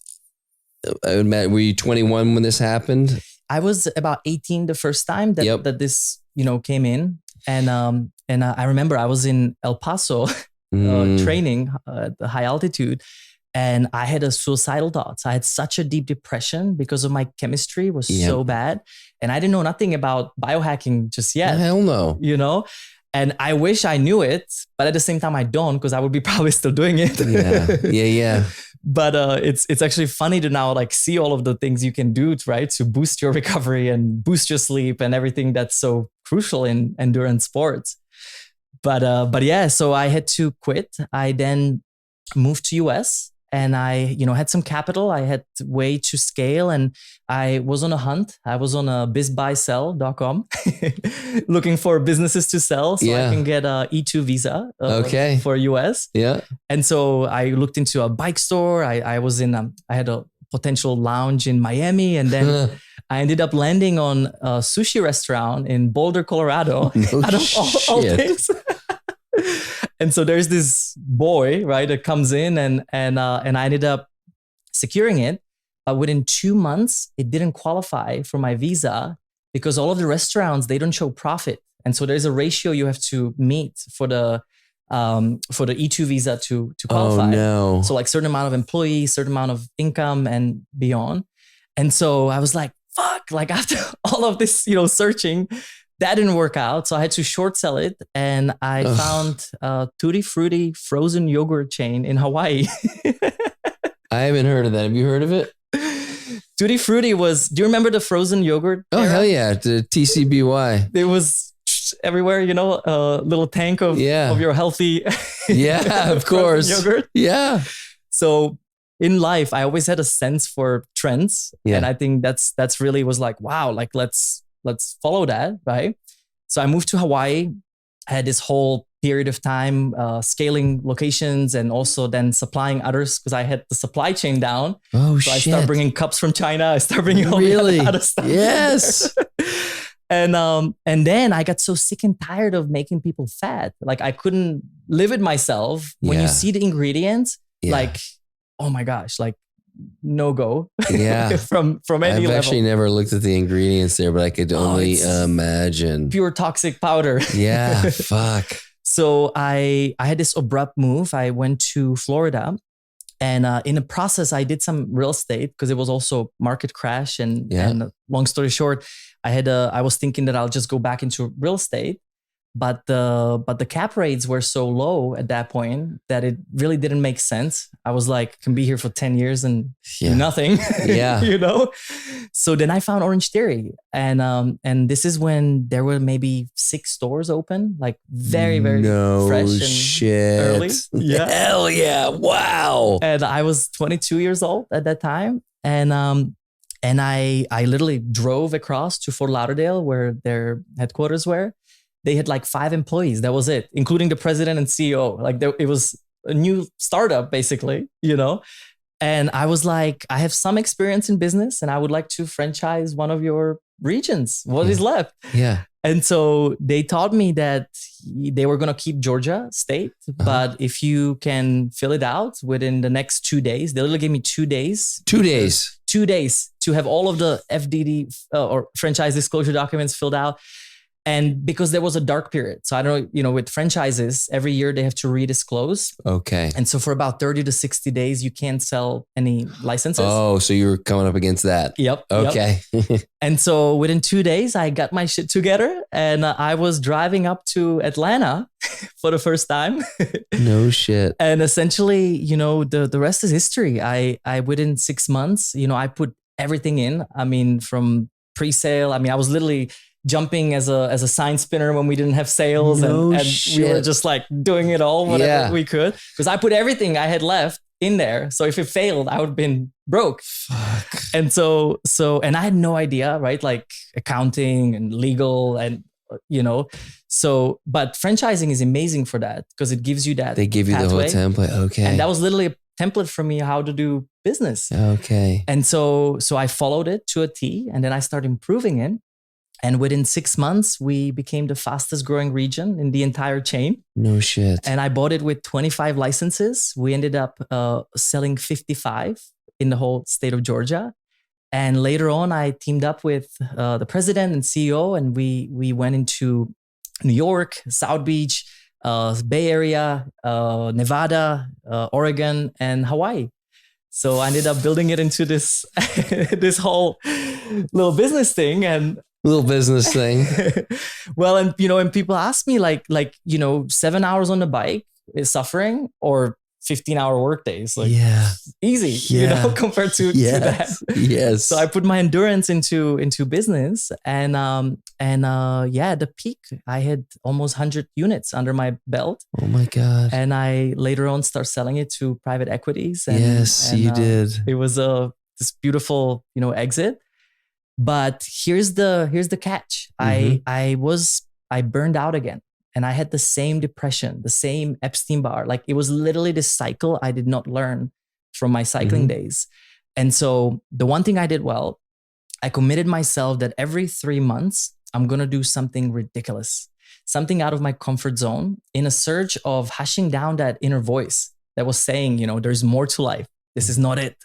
were you 21 when this happened? I was about 18 the first time that this, you know, came in. And I remember I was in El Paso training at the high altitude and I had a suicidal thoughts. I had such a deep depression because of my chemistry was so bad. And I didn't know nothing about biohacking just yet. Hell no. You know? And I wish I knew it, but at the same time I don't because I would be probably still doing it. Yeah. But it's actually funny to now like see all of the things you can do, right? To boost your recovery and boost your sleep and everything that's so crucial in endurance sports. But yeah, so I had to quit. I then moved to US and I, you know, had some capital. I had way to scale and I was on a hunt. I was on a bizbuysell.com looking for businesses to sell so I can get a E2 visa for US. Yeah. And so I looked into a bike store. I was in, I had a potential lounge in Miami and then I ended up landing on a sushi restaurant in Boulder, Colorado. Out of all things. And so there's this boy, right, that comes in and I ended up securing it. Within 2 months, it didn't qualify for my visa because all of the restaurants, they don't show profit And so there's a ratio you have to meet for the E2 visa to qualify. Oh no. So like certain amount of employees, certain amount of income and beyond. And so I was like, fuck, like after all of this, searching, that didn't work out. So I had to short sell it. And I found a Tutti Frutti frozen yogurt chain in Hawaii. I haven't heard of that. Have you heard of it? Tutti Frutti do you remember the frozen yogurt? Oh, era? Hell yeah. The TCBY. It was everywhere, a little tank of your healthy yeah, of course yogurt. Yeah. So in life, I always had a sense for trends. Yeah. And I think that's really was like, wow, like let's follow that, right? So I moved to Hawaii. I had this whole period of time scaling locations and also then supplying others because I had the supply chain down. Oh, so I started bringing cups from China. I started bringing all the other stuff. Yes. And then I got so sick and tired of making people fat. Like I couldn't live it myself. When you see the ingredients, like, oh my gosh, like no go. Yeah. from any level. I've actually never looked at the ingredients there, but I could only imagine. Pure toxic powder. Yeah. Fuck. So I had this abrupt move. I went to Florida. And in the process, I did some real estate because it was also market crash. And long story short, I was thinking that I'll just go back into real estate, but the cap rates were so low at that point that it really didn't make sense. I was like, I can be here for 10 years and do nothing. Yeah. So then I found Orange Theory, and this is when there were maybe 6 stores open, like very, very fresh and early. Yeah. Hell yeah. Wow. And I was 22 years old at that time. And I literally drove across to Fort Lauderdale where their headquarters were. They had like 5 employees. That was it, including the president and CEO. Like it was a new startup basically, And I was like, I have some experience in business and I would like to franchise one of your regions. What is left? Yeah. And so they taught me that they were going to keep Georgia state, but if you can fill it out within the next 2 days, they literally gave me 2 days. 2 days. 2 days to have all of the FDD or franchise disclosure documents filled out. And because there was a dark period. So I don't know, with franchises, every year they have to redisclose. Okay. And so for about 30 to 60 days, you can't sell any licenses. Oh, so you were coming up against that. Yep. Okay. Yep. And so within 2 days, I got my shit together and I was driving up to Atlanta for the first time. No shit. And essentially, the rest is history. I within 6 months, I put everything in. I mean, from pre-sale, I was literally jumping as a sign spinner when we didn't have sales and we were just like doing it all, whatever we could. Because I put everything I had left in there. So if it failed, I would have been broke. Fuck. And so, and I had no idea, right? Like accounting and legal and, but franchising is amazing for that because it gives you that. They give you pathway. The whole template. Okay. And that was literally a template for me how to do business. Okay. And so I followed it to a T and then I started improving it. And within 6 months, we became the fastest growing region in the entire chain. No shit. And I bought it with 25 licenses. We ended up selling 55 in the whole state of Georgia. And later on, I teamed up with the president and CEO, and we went into New York, South Beach, Bay Area, Nevada, Oregon, and Hawaii. So I ended up building it into this this whole little business thing and. Little business thing. Well, and and people ask me like 7 hours on the bike is suffering or 15-hour work days, like easy, compared to that. Yes. So I put my endurance into business and the peak, I had almost 100 units under my belt. Oh my God. And I later on start selling it to private equities. And, you did. It was this beautiful, exit. But here's the catch. Mm-hmm. I burned out again and I had the same depression, the same Epstein-Barr. Like it was literally this cycle I did not learn from my cycling days. And so the one thing I did well, I committed myself that every 3 months, I'm going to do something ridiculous, something out of my comfort zone in a search of hushing down that inner voice that was saying, there's more to life. This is not it.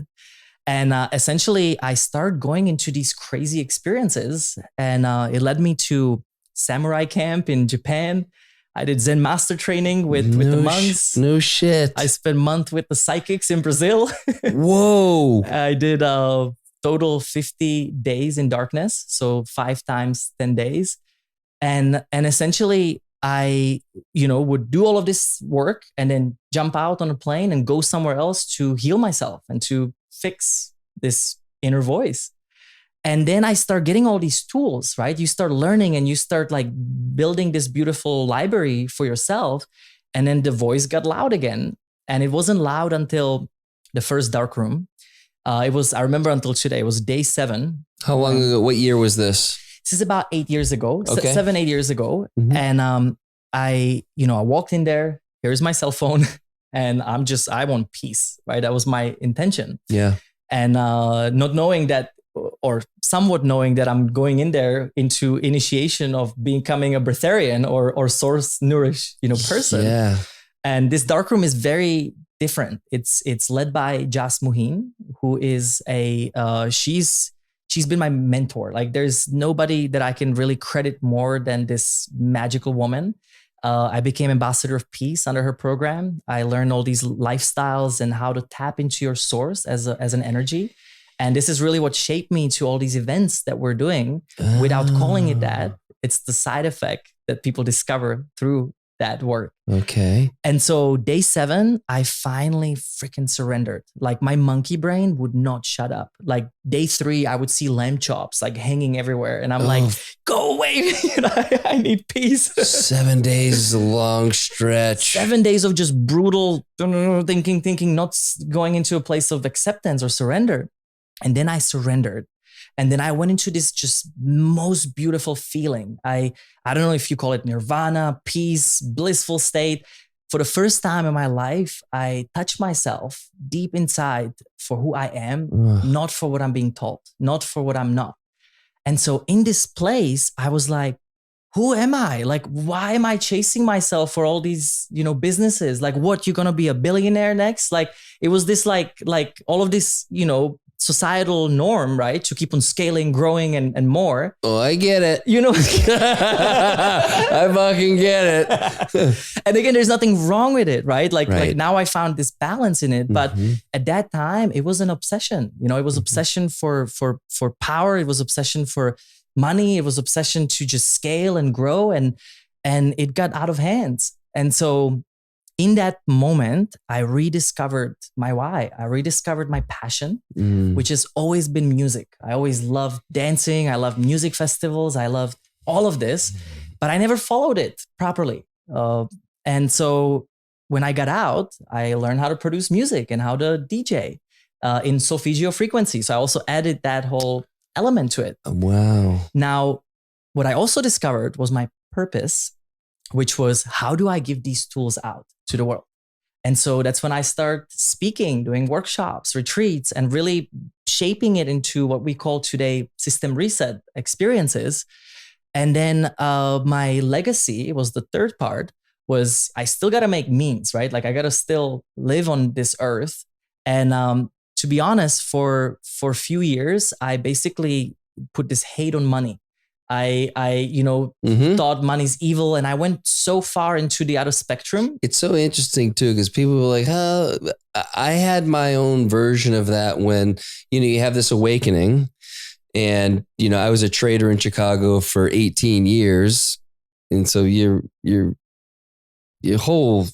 And essentially, I started going into these crazy experiences and it led me to samurai camp in Japan. I did Zen master training with the monks. No shit. I spent a month with the psychics in Brazil. Whoa. I did a total 50 days in darkness. So 5 times 10 days. And essentially I, would do all of this work and then jump out on a plane and go somewhere else to heal myself and to fix this inner voice. And then I start getting all these tools, right? You start learning and you start like building this beautiful library for yourself. And then the voice got loud again. And it wasn't loud until the first dark room. I remember until today, it was day 7. How long ago? What year was this? This is about 8 years ago, Okay. 7, 8 years ago. Mhm. And I walked in there, here's my cell phone, and I want peace, right? That was my intention. Yeah. And not knowing that, or somewhat knowing that I'm going in there into initiation of becoming a breatharian or source nourished, person. Yeah. And this darkroom is very different. It's led by Jas Muhin, who is she's been my mentor. Like there's nobody that I can really credit more than this magical woman. I became ambassador of peace under her program. I learned all these lifestyles and how to tap into your source as an energy. And this is really what shaped me to all these events that we're doing without calling it that. It's the side effect that people discover through that work. Okay. And so day 7, I finally freaking surrendered. Like my monkey brain would not shut up. Like day 3, I would see lamb chops like hanging everywhere. And I'm like, go away. I need peace. 7 days is a long stretch. 7 days of just brutal thinking, not going into a place of acceptance or surrender. And then I surrendered. And then I went into this just most beautiful feeling. I don't know if you call it nirvana, peace, blissful state. For the first time in my life, I touched myself deep inside for who I am, not for what I'm being told, not for what I'm not. And so in this place, I was like, who am I? Like, why am I chasing myself for all these, businesses? Like, what, you're going to be a billionaire next? Like, it was this like all of this, societal norm, right? To keep on scaling, growing and more. Oh, I get it. I fucking get it. And again, there's nothing wrong with it, right? Like now I found this balance in it. But at that time, it was an obsession. It was obsession for power. It was obsession for money. It was obsession to just scale and grow. And it got out of hands. And so in that moment, I rediscovered my why. I rediscovered my passion, which has always been music. I always loved dancing. I loved music festivals. I loved all of this, but I never followed it properly. And so when I got out, I learned how to produce music and how to DJ in solfeggio frequency. So I also added that whole element to it. Wow. Now, what I also discovered was my purpose, which was how do I give these tools out to the world? And so that's when I start speaking, doing workshops, retreats, and really shaping it into what we call today system reset experiences. And then my legacy was the third part, was I still got to make means, right? Like I got to still live on this earth. And to be honest, for a few years, I basically put this hate on money. I thought money's evil, and I went so far into the other spectrum. It's so interesting too, because people were like, I had my own version of that when, you have this awakening, and, I was a trader in Chicago for 18 years. And so your whole,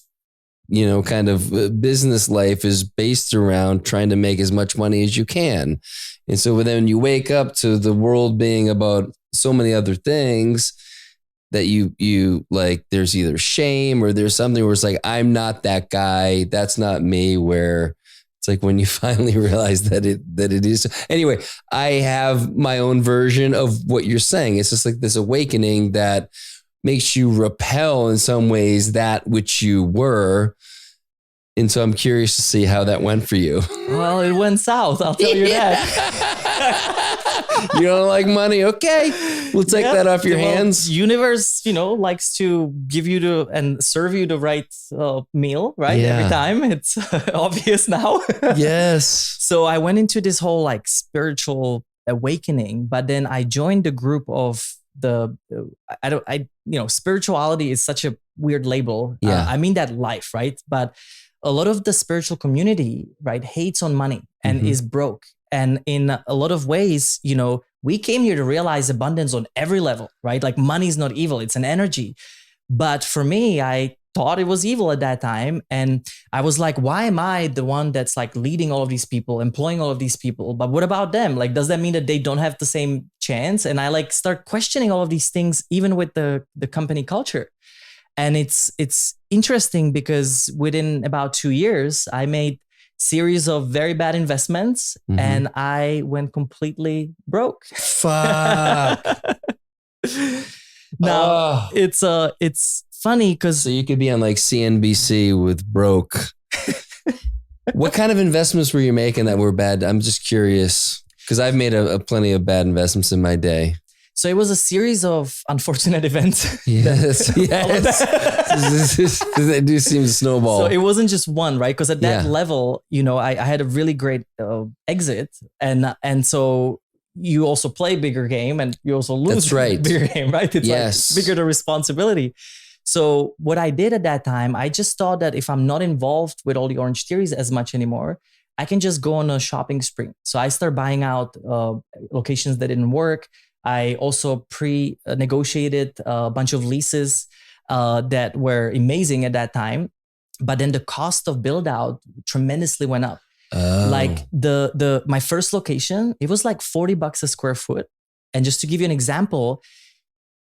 kind of business life is based around trying to make as much money as you can. And so then you wake up to the world being about so many other things that you like, there's either shame or there's something where it's like, I'm not that guy. That's not me. Where it's like when you finally realize that it is. Anyway, I have my own version of what you're saying. It's just like this awakening that makes you repel in some ways that which you were. And so I'm curious to see how that went for you. Well, it went south. I'll tell you that. You don't like money? Okay. We'll take that off your hands. Universe, likes to give you and serve you the right meal, right? Yeah. Every time. It's obvious now. Yes. So I went into this whole spiritual awakening, but then I joined the group of spirituality is such a weird label. Yeah. I mean that life, right? But a lot of the spiritual community, right, hates on money and is broke. And in a lot of ways, we came here to realize abundance on every level, right? Like money is not evil, it's an energy. But for me, I thought it was evil at that time. And I was like, why am I the one that's like leading all of these people, employing all of these people? But what about them? Like, does that mean that they don't have the same chance? And I like start questioning all of these things, even with the company culture. And it's interesting because within about 2 years, I made series of very bad investments and I went completely broke. Fuck. Now it's funny because so you could be on like CNBC with broke. What kind of investments were you making that were bad? I'm just curious because I've made a plenty of bad investments in my day. So it was a series of unfortunate events. Yes. They do seem to snowball. So it wasn't just one, right? Because at that level, I had a really great exit, and so you also play bigger game and you also lose bigger game, right? It's like bigger the responsibility. So what I did at that time, I just thought that if I'm not involved with all the Orange Theories as much anymore, I can just go on a shopping spree. So I started buying out locations that didn't work. I also pre-negotiated a bunch of leases that were amazing at that time. But then the cost of build out tremendously went up. Oh. Like my first location, it was like $40 a square foot. And just to give you an example,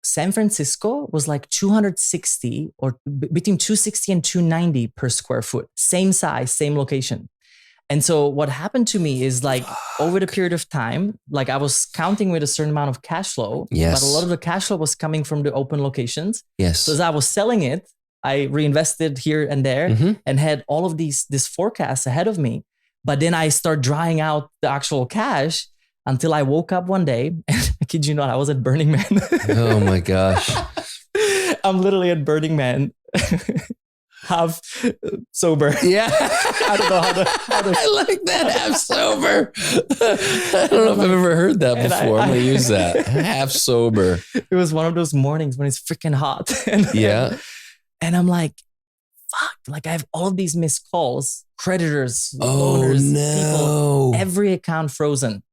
San Francisco was like 260 or between 260 and 290 per square foot. Same size, same location. And so what happened to me is like over the period of time, like I was counting with a certain amount of cash flow, but a lot of the cash flow was coming from the open locations. Yes. So as I was selling it, I reinvested here and there and had all of this forecast ahead of me. But then I start drying out the actual cash until I woke up one day and I kid you not, I was at Burning Man. Oh my gosh. I'm literally at Burning Man. Half sober. Yeah. I don't know how to I like that, half sober. I don't know if I've ever heard that before. I'm going to use that. Half sober. It was one of those mornings when it's freaking hot. And I'm like, fuck, like I have all of these missed calls, creditors, owners, people, every account frozen.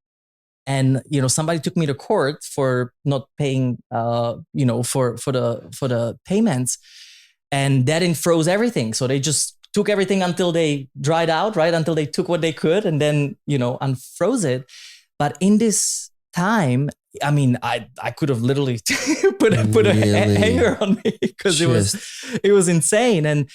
And, somebody took me to court for not paying, for the payments. And that froze everything. So they just took everything until they dried out, right? Until they took what they could and then, unfroze it. But in this time, I mean, I could have literally put a hanger on me because it was insane.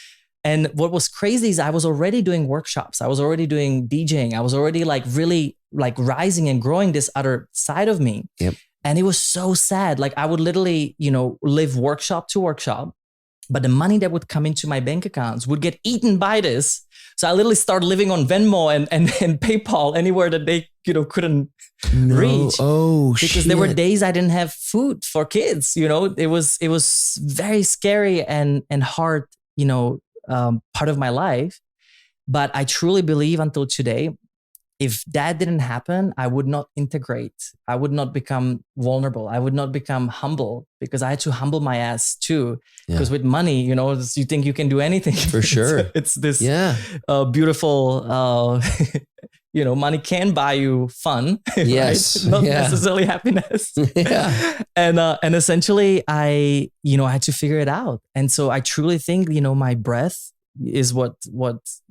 And what was crazy is I was already doing workshops. I was already doing DJing. I was already like really like rising and growing this other side of me. Yep. And it was so sad. Like I would literally, live workshop to workshop. But the money that would come into my bank accounts would get eaten by this. So I literally started living on Venmo and PayPal anywhere that they, couldn't reach. Oh, because there were days I didn't have food for kids. It was very scary and hard, part of my life. But I truly believe until today, if that didn't happen, I would not integrate. I would not become vulnerable. I would not become humble because I had to humble my ass too. Because with money, you think you can do anything. For sure. It's this beautiful, money can buy you fun, yes, right? Not necessarily happiness. And essentially I had to figure it out. And so I truly think, my breath is what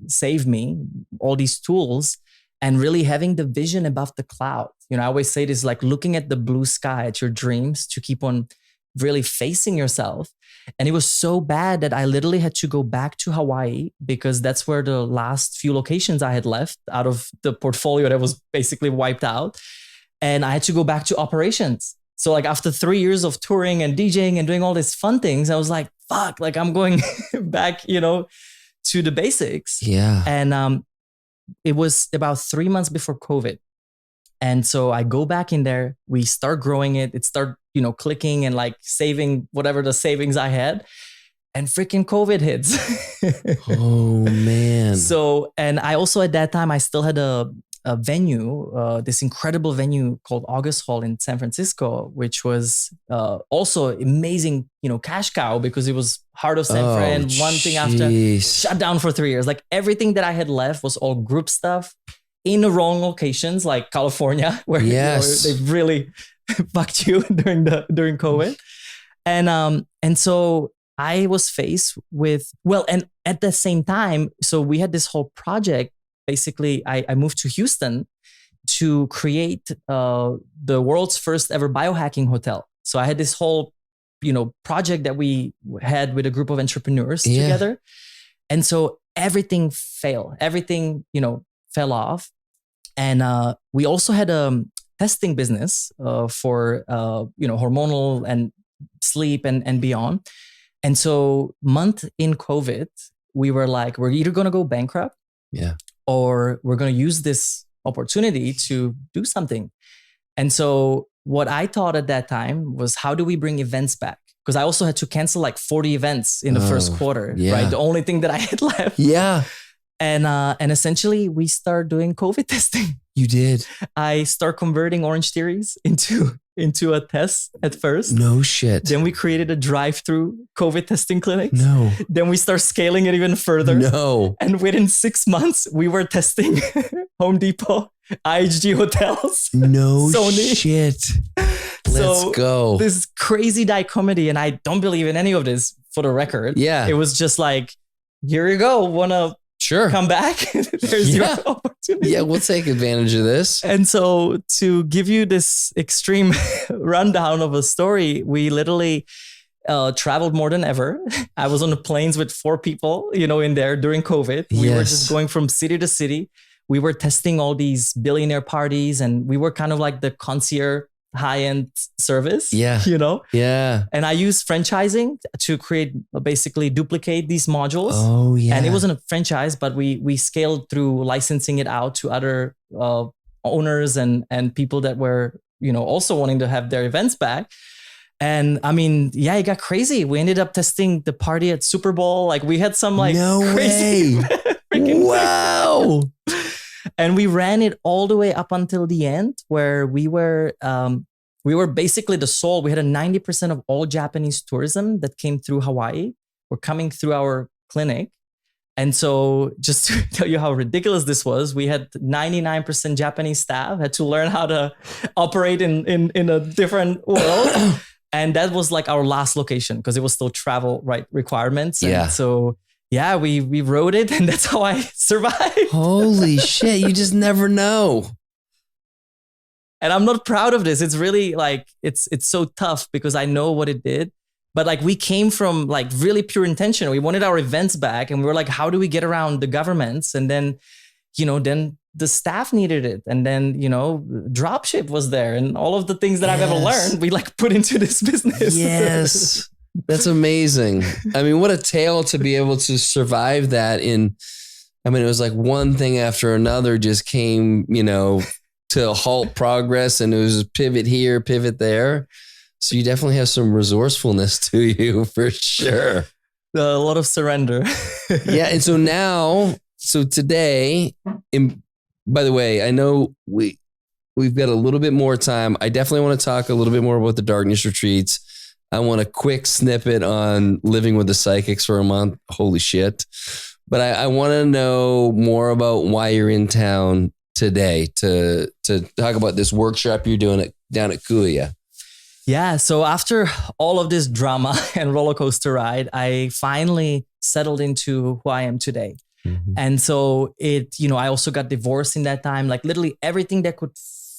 saved me, all these tools. And really having the vision above the cloud. I always say this, like looking at the blue sky, at your dreams to keep on really facing yourself. And it was so bad that I literally had to go back to Hawaii because that's where the last few locations I had left out of the portfolio that was basically wiped out. And I had to go back to operations. So like after 3 years of touring and DJing and doing all these fun things, I was like, fuck, like I'm going back, to the basics. Yeah. And, it was about 3 months before COVID. And so I go back in there, we start growing it. It start, clicking and like saving whatever the savings I had, and freaking COVID hits. Oh man. So, and I also at that time, I still had a venue, this incredible venue called August Hall in San Francisco, which was also amazing, cash cow because it was heart of San Fran. One thing after, shut down for 3 years. Like everything that I had left was all group stuff in the wrong locations, like California, where they really fucked you during COVID. And so I was faced with, and at the same time, so we had this whole project. Basically, I moved to Houston to create the world's first ever biohacking hotel. So I had this whole, project that we had with a group of entrepreneurs together. And so everything failed. Everything, fell off. And we also had a testing business for, hormonal and sleep and beyond. And so month in COVID, we were like, we're either going to go bankrupt or we're going to use this opportunity to do something. And so what I thought at that time was, how do we bring events back? Because I also had to cancel like 40 events in the first quarter, right? The only thing that I had left. Yeah. And essentially we start doing COVID testing. You did. I start converting Orange Theories into a test at first. No shit. Then we created a drive-through COVID testing clinic. No. Then we start scaling it even further. No. And within 6 months, we were testing Home Depot, IHG hotels. No Sony. Shit. Let's go. This crazy dichotomy, and I don't believe in any of this for the record. Yeah. It was just like, here you go. Wanna come back? There's your opportunity. Yeah, we'll take advantage of this. And so to give you this extreme rundown of a story, we literally traveled more than ever. I was on the planes with 4 people, in there during COVID. We were just going from city to city. We were testing all these billionaire parties, and we were kind of like the concierge high-end service. Yeah. And I used franchising to basically duplicate these modules. Oh yeah. And it wasn't a franchise, but we scaled through licensing it out to other owners and people that were, also wanting to have their events back. And I mean, it got crazy. We ended up testing the party at Super Bowl. Like we had some crazy freaking wow. And we ran it all the way up until the end, where we were basically the soul. We had 90% of all Japanese tourism that came through Hawaii were coming through our clinic. And so just to tell you how ridiculous this was, we had 99% Japanese staff, had to learn how to operate in a different world. And that was like our last location because it was still travel requirements. And so we wrote it, and that's how I survived. Holy shit. You just never know. And I'm not proud of this. It's really like, it's so tough because I know what it did. But like we came from like really pure intention. We wanted our events back, and we were like, how do we get around the governments? And then, then the staff needed it. And then, dropship was there, and all of the things that I've ever learned, we like put into this business. Yes. That's amazing. I mean, what a tale to be able to survive that it was like one thing after another just came, to halt progress, and it was pivot here, pivot there. So you definitely have some resourcefulness to you for sure. A lot of surrender. Yeah. And so today, by the way, I know we've got a little bit more time. I definitely want to talk a little bit more about the darkness retreats. I want a quick snippet on living with the psychics for a month. Holy shit. But I want to know more about why you're in town today to talk about this workshop you're doing down at Kuya. Yeah. So after all of this drama and roller coaster ride, I finally settled into who I am today. Mm-hmm. And so I also got divorced in that time. Like literally everything that could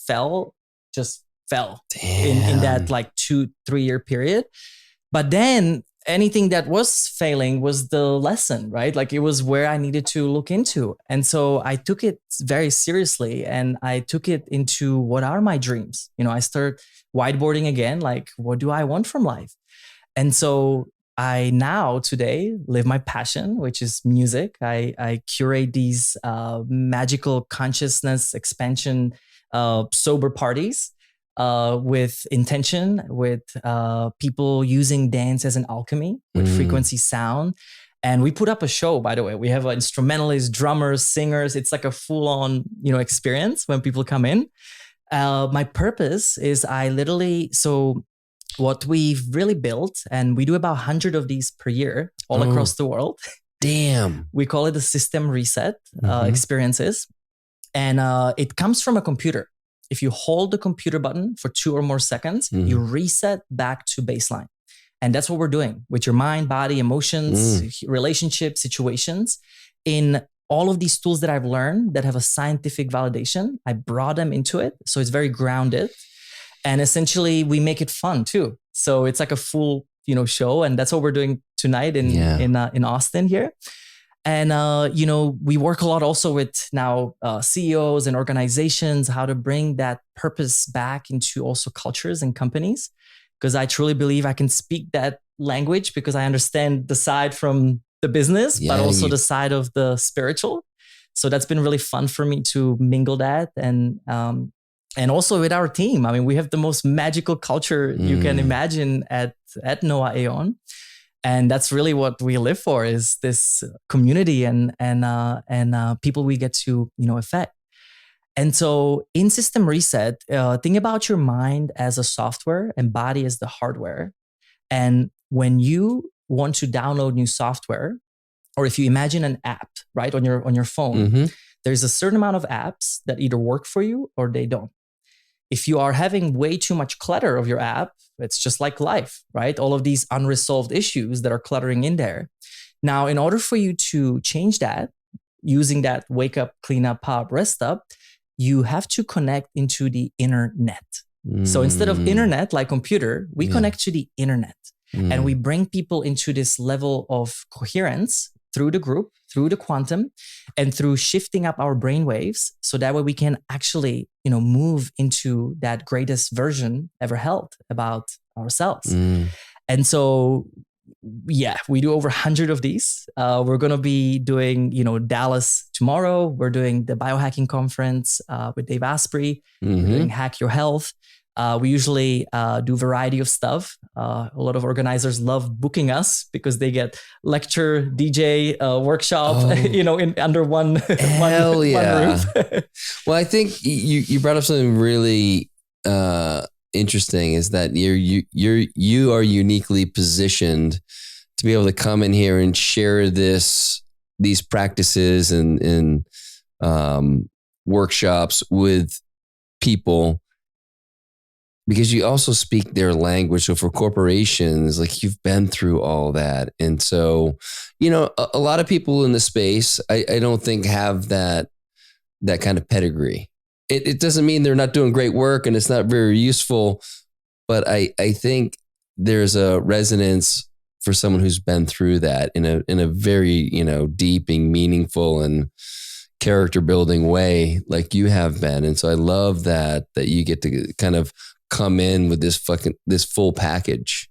fell just fell in that like 2-3 year period. But then anything that was failing was the lesson, right? Like it was where I needed to look into. And so I took it very seriously, and I took it into what are my dreams? I started whiteboarding again, like what do I want from life? And so I now today live my passion, which is music. I curate these magical consciousness expansion sober parties with intention, with people using dance as an alchemy, with frequency sound. And we put up a show, by the way. We have instrumentalists, drummers, singers. It's like a full-on, experience when people come in. My purpose is so what we've really built, and we do about 100 of these per year all across the world. Damn. We call it the system reset experiences. And it comes from a computer. If you hold the computer button for 2 or more seconds, you reset back to baseline. And that's what we're doing with your mind, body, emotions, relationships, situations. In all of these tools that I've learned that have a scientific validation, I brought them into it. So it's very grounded. And essentially we make it fun too. So it's like a full, show. And that's what we're doing tonight in Austin here. And, we work a lot also with now CEOs and organizations, how to bring that purpose back into also cultures and companies. Because I truly believe I can speak that language because I understand the side from the business, but also the side of the spiritual. So that's been really fun for me to mingle that. And also with our team. I mean, we have the most magical culture you can imagine at Noah Aeon. And that's really what we live for, is this community and people we get to, affect. And so in System Reset, think about your mind as a software and body as the hardware. And when you want to download new software, or if you imagine an app, right, on your phone, there's a certain amount of apps that either work for you or they don't. If you are having way too much clutter of your app, it's just like life, right? All of these unresolved issues that are cluttering in there. Now, in order for you to change that, using that wake up, clean up, power up, rest up, you have to connect into the internet. So instead of internet, like computer, we connect to the internet. And we bring people into this level of coherence through the group, through the quantum, and through shifting up our brain waves. So that way we can actually, move into that greatest version ever held about ourselves. And so, we do over 100 of these. We're going to be doing, Dallas tomorrow. We're doing the biohacking conference with Dave Asprey. We're doing Hack Your Health. We usually do variety of stuff. A lot of organizers love booking us because they get lecture, DJ, workshop, in under one, one roof. Well, I think you brought up something really interesting, is that you are uniquely positioned to be able to come in here and share these practices and workshops with people, because you also speak their language. So for corporations, like, you've been through all that. And so, a lot of people in the space, I don't think have that kind of pedigree. It doesn't mean they're not doing great work and it's not very useful, but I think there's a resonance for someone who's been through that in a very, deep and meaningful and character building way, like you have been. And so I love that you get to kind of come in with this full package.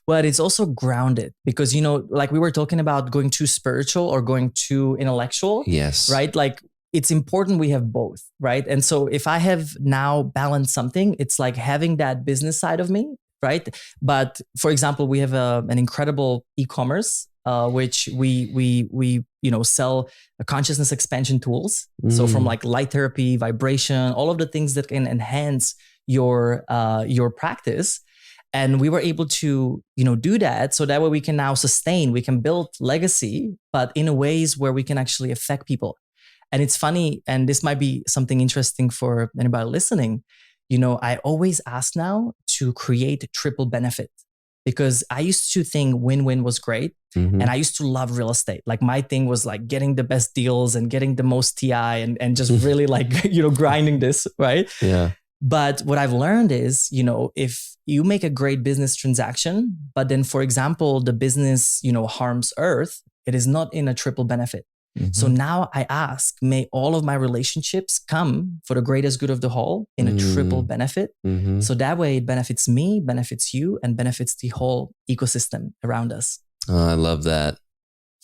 Well, it's also grounded because, like we were talking about going too spiritual or going too intellectual. Yes. Right? Like, it's important we have both, right? And so if I have now balanced something, it's like having that business side of me, right? But for example, we have an incredible e-commerce, which we sell consciousness expansion tools. So from like light therapy, vibration, all of the things that can enhance your practice. And we were able to, do that. So that way we can now sustain, we can build legacy, but in a ways where we can actually affect people. And it's funny, and this might be something interesting for anybody listening. I always ask now to create triple benefit, because I used to think win-win was great. And I used to love real estate. Like, my thing was like getting the best deals and getting the most TI and just really like, grinding this, right? Yeah. But what I've learned is, if you make a great business transaction, but then, for example, the business, harms Earth, it is not in a triple benefit. So now I ask, may all of my relationships come for the greatest good of the whole in a triple benefit. So that way it benefits me, benefits you, and benefits the whole ecosystem around us. Oh, I love that.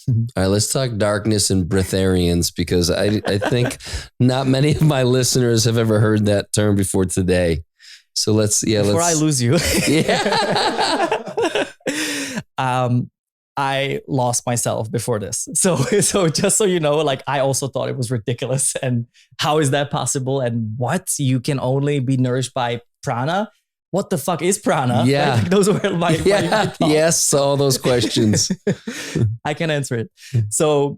All right, let's talk darkness and breatharians, because I think not many of my listeners have ever heard that term before today. So before I lose you. I lost myself before this. So just so you know, like I also thought it was ridiculous. And how is that possible? And what? You can only be nourished by prana? What the fuck is prana? Yeah. Right? Like those were my thoughts. Yes, all those questions. I can answer it. So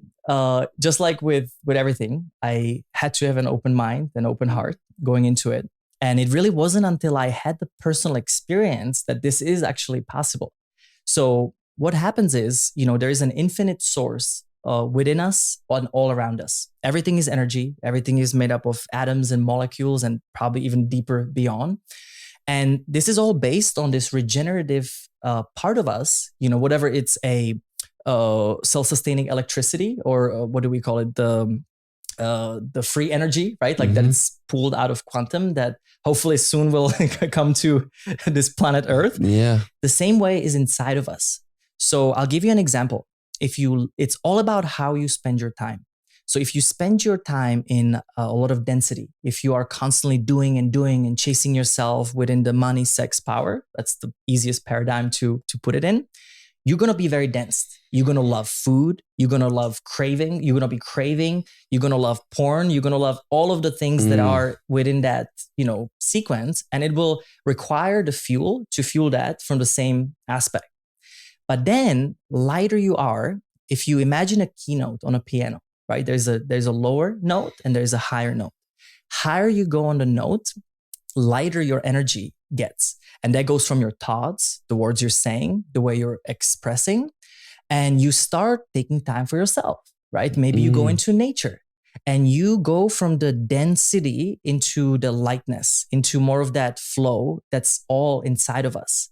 just like with everything, I had to have an open mind, an open heart going into it. And it really wasn't until I had the personal experience that this is actually possible. So what happens is, there is an infinite source within us and all around us. Everything is energy. Everything is made up of atoms and molecules and probably even deeper beyond. And this is all based on this regenerative part of us, whatever it's a self-sustaining electricity or what do we call it? The free energy, right? Like that it's pulled out of quantum that hopefully soon will come to this planet Earth. Yeah. The same way is inside of us. So I'll give you an example. It's all about how you spend your time. So if you spend your time in a lot of density, if you are constantly doing and chasing yourself within the money, sex, power, that's the easiest paradigm to put it in. You're going to be very dense. You're going to love food. You're going to love craving. You're going to be craving. You're going to love porn. You're going to love all of the things that are within that, sequence. And it will require the fuel to fuel that from the same aspect. But then lighter you are, if you imagine a keynote on a piano, right? There's a lower note and there's a higher note. Higher you go on the note, lighter your energy gets. And that goes from your thoughts, the words you're saying, the way you're expressing, and you start taking time for yourself, right? Maybe you go into nature and you go from the density into the lightness, into more of that flow that's all inside of us.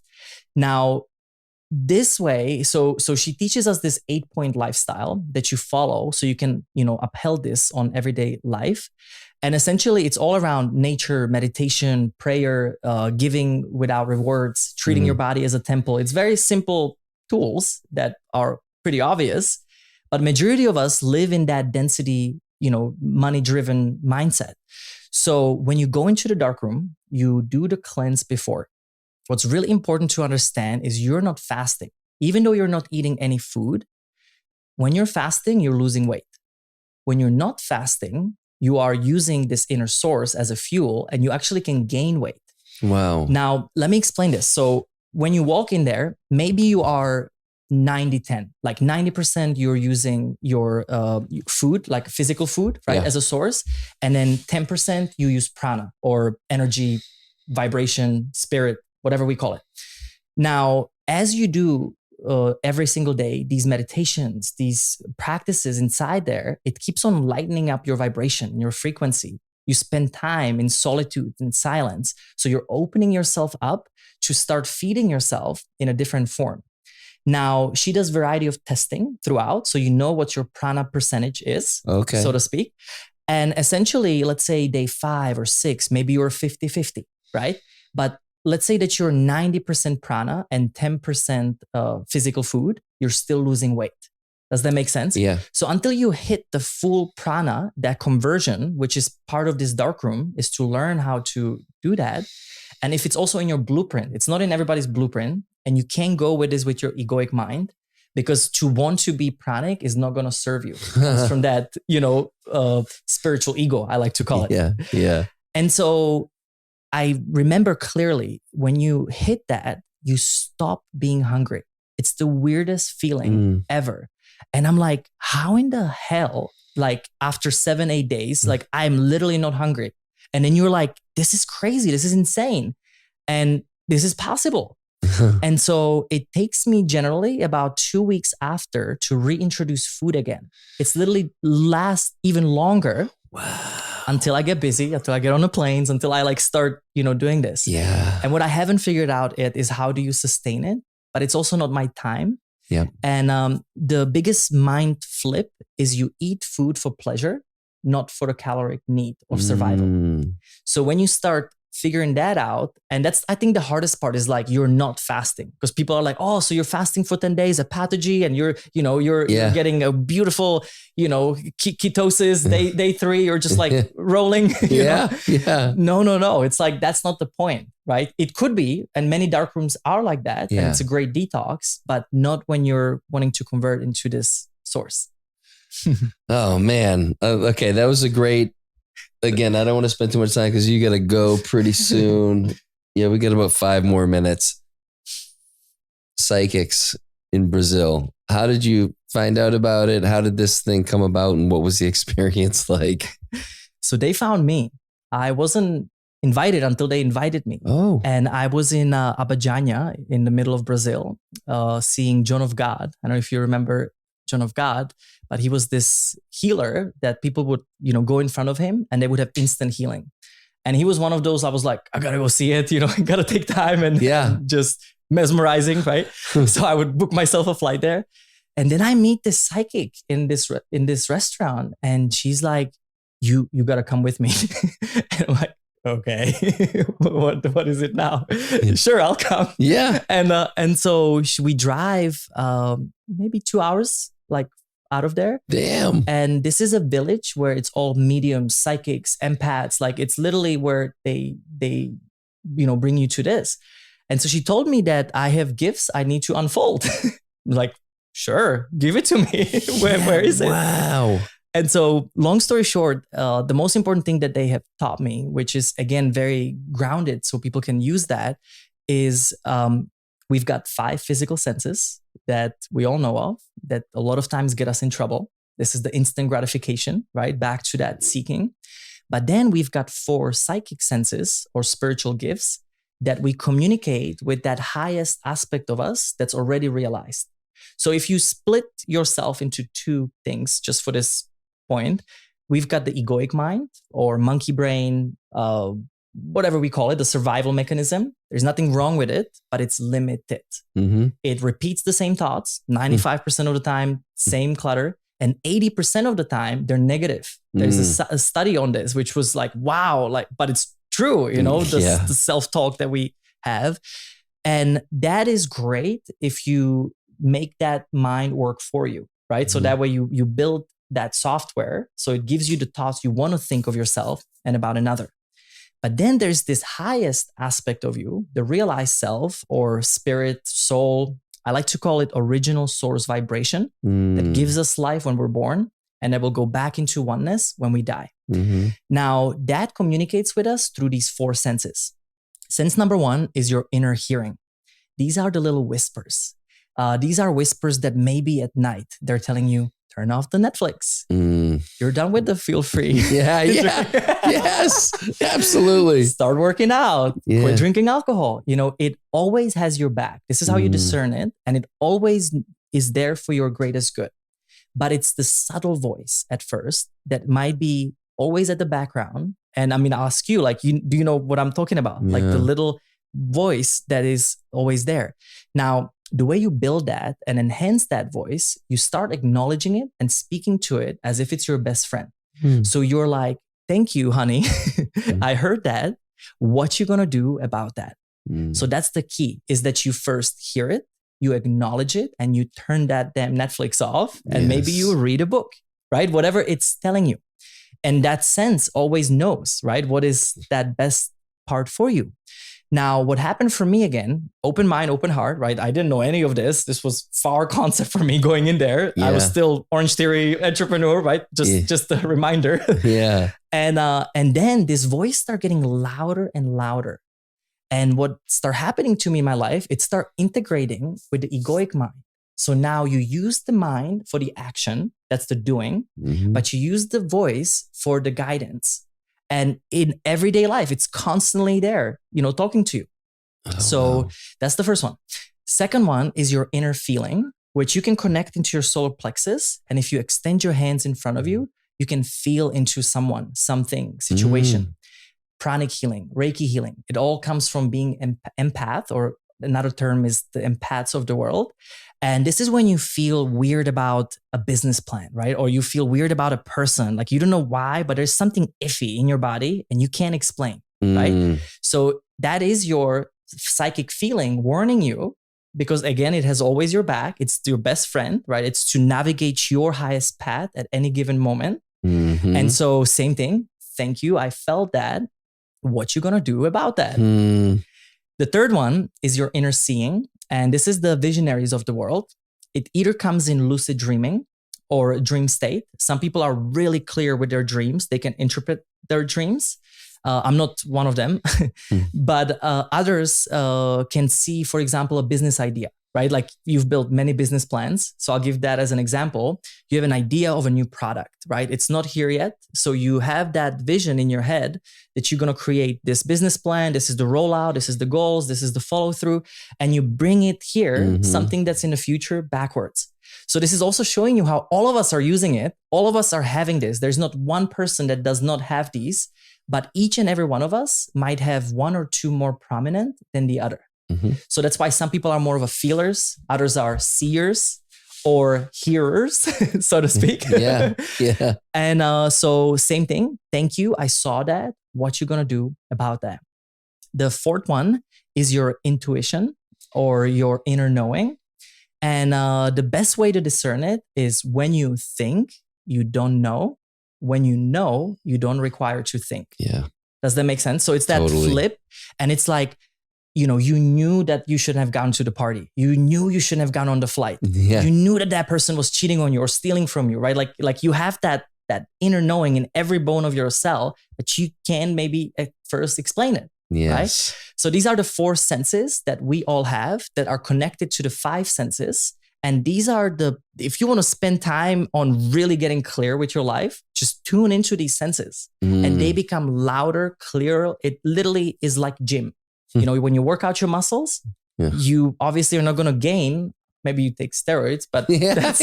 Now, this way, so she teaches us this 8-point lifestyle that you follow so you can, upheld this on everyday life. And essentially it's all around nature, meditation, prayer, giving without rewards, treating your body as a temple. It's very simple tools that are pretty obvious, but majority of us live in that density, money-driven mindset. So when you go into the dark room, you do the cleanse before. What's really important to understand is you're not fasting. Even though you're not eating any food, when you're fasting, you're losing weight. When you're not fasting, you are using this inner source as a fuel and you actually can gain weight. Wow. Now, let me explain this. So when you walk in there, maybe you are 90-10, like 90% you're using your food, like physical food, right, as a source. And then 10% you use prana or energy, vibration, spirit, whatever we call it. Now, as you do every single day, these meditations, these practices inside there, it keeps on lightening up your vibration, your frequency. You spend time in solitude and silence. So you're opening yourself up to start feeding yourself in a different form. Now, she does variety of testing throughout. So you know what your prana percentage is, so to speak. And essentially, let's say day 5 or 6, maybe you're 50-50, right? But let's say that you're 90% prana and 10% physical food, you're still losing weight. Does that make sense? Yeah. So until you hit the full prana, that conversion, which is part of this dark room, is to learn how to do that. And if it's also in your blueprint, it's not in everybody's blueprint, and you can't go with this with your egoic mind, because to want to be pranic is not going to serve you. It comes from that, spiritual ego, I like to call it. Yeah. And so I remember clearly when you hit that, you stop being hungry. It's the weirdest feeling ever. And I'm like, how in the hell, like after 7-8 days, like I'm literally not hungry. And then you're like, this is crazy. This is insane. And this is possible. And so it takes me generally about 2 weeks after to reintroduce food again. It's literally lasts even longer. Wow. Until I get busy, until I get on the planes, until I like start, doing this. Yeah. And what I haven't figured out yet is how do you sustain it? But it's also not my time. Yeah. And the biggest mind flip is you eat food for pleasure, not for the caloric need of survival. So when you start figuring that out, and that's, I think the hardest part is like, you're not fasting, because people are like, oh, so you're fasting for 10 days, a pathogy, and you're getting a beautiful, ketosis, day 3, you're just like rolling. Yeah. No. It's like, that's not the point. right? It could be, and many dark rooms are like that. And it's a great detox, but not when you're wanting to convert into this source. Oh man. Okay. That was a great, again, I don't want to spend too much time because you got to go pretty soon. Yeah. We got about 5 more minutes. Psychics in Brazil. How did you find out about it? How did this thing come about and what was the experience like? So they found me. I wasn't invited until they invited me. Oh. And I was in Abadiânia in the middle of Brazil, seeing John of God. I don't know if you remember John of God, but he was this healer that people would, go in front of him and they would have instant healing. And he was one of those, I was like, I gotta go see it, I gotta take time and just mesmerizing, right? So I would book myself a flight there. And then I meet this psychic in this restaurant and she's like, you gotta come with me. And I'm like, okay, what is it now? Sure, I'll come. Yeah. And so we drive maybe 2 hours like out of there. Damn. And this is a village where it's all mediums, psychics, empaths. Like it's literally where they bring you to this. And so she told me that I have gifts I need to unfold. Like, sure, give it to me. Where is it? Wow. And so long story short, the most important thing that they have taught me, which is again, very grounded so people can use that, is we've got 5 physical senses that we all know of that a lot of times get us in trouble. This is the instant gratification, right? Back to that seeking. But then we've got 4 psychic senses or spiritual gifts that we communicate with that highest aspect of us that's already realized. So if you split yourself into 2 things, just for this point, we've got the egoic mind or monkey brain, whatever we call it, the survival mechanism. There's nothing wrong with it, but it's limited. Mm-hmm. It repeats the same thoughts 95% of the time, same clutter, and 80% of the time they're negative. There's a study on this, which was like, wow, but it's true, the self-talk that we have. And that is great if you make that mind work for you, right? So that way you build that software. So it gives you the thoughts you want to think of yourself and about another. But then there's this highest aspect of you, the realized self or spirit, soul. I like to call it original source vibration that gives us life when we're born and that will go back into oneness when we die. Mm-hmm. Now that communicates with us through these 4 senses. Sense number 1 is your inner hearing. These are the little whispers. These are whispers that maybe at night they're telling you, turn off the Netflix. You're done with the feel free. Yes, absolutely. Start working out. Quit drinking alcohol. It always has your back. This is how you discern it. And it always is there for your greatest good. But it's the subtle voice at first that might be always at the background. And I'll ask you, do you know what I'm talking about? Yeah. Like the little voice that is always there. Now, the way you build that and enhance that voice, you start acknowledging it and speaking to it as if it's your best friend. So you're like, thank you, honey. I heard that. What you gonna do about that? So that's the key, is that you first hear it, you acknowledge it, and you turn that damn Netflix off and maybe you read a book, right? Whatever it's telling you. And that sense always knows, right? What is that best part for you? Now, what happened for me again, open mind, open heart, right? I didn't know any of this. This was far concept for me going in there. Yeah. I was still Orange Theory entrepreneur, right? Just a reminder. Yeah. And then this voice started getting louder and louder. And what started happening to me in my life, it started integrating with the egoic mind. So now you use the mind for the action, that's the doing, but you use the voice for the guidance. And in everyday life, it's constantly there, talking to you. So that's the first one. Second one is your inner feeling, which you can connect into your solar plexus. And if you extend your hands in front of you, you can feel into someone, something, situation. Pranic healing, Reiki healing. It all comes from being empath, or another term is the empaths of the world. And this is when you feel weird about a business plan, right? Or you feel weird about a person. Like you don't know why, but there's something iffy in your body and you can't explain, right? So that is your psychic feeling warning you, because again, it has always your back. It's your best friend, right? It's to navigate your highest path at any given moment. And so same thing. Thank you. I felt that. What you gonna do about that? The third one is your inner seeing. And this is the visionaries of the world. It either comes in lucid dreaming or dream state. Some people are really clear with their dreams. They can interpret their dreams. I'm not one of them, but others can see, for example, a business idea, right? Like you've built many business plans. So I'll give that as an example. You have an idea of a new product, right? It's not here yet. So you have that vision in your head that you're going to create this business plan. This is the rollout. This is the goals. This is the follow through. And you bring it here, something that's in the future backwards. So this is also showing you how all of us are using it. All of us are having this. There's not one person that does not have these, but each and every one of us might have one or two more prominent than the other. So that's why some people are more of a feelers, others are seers or hearers, so to speak. Yeah. And so same thing. Thank you. I saw that. What you gonna do about that? The fourth one is your intuition or your inner knowing. And the best way to discern it is when you think, you don't know. When you know, you don't require to think. Yeah. Does that make sense? So it's that flip. And it's like, you know, you knew that you shouldn't have gone to the party. You knew you shouldn't have gone on the flight. Yeah. You knew that that person was cheating on you or stealing from you, right? Like you have that inner knowing in every bone of your cell, but you can maybe at first explain it. Yes. Right? So these are the 4 senses that we all have that are connected to the 5 senses. And these are if you want to spend time on really getting clear with your life, just tune into these senses and they become louder, clearer. It literally is like gym. You know, when you work out your muscles, you obviously are not going to gain. Maybe you take steroids, but that's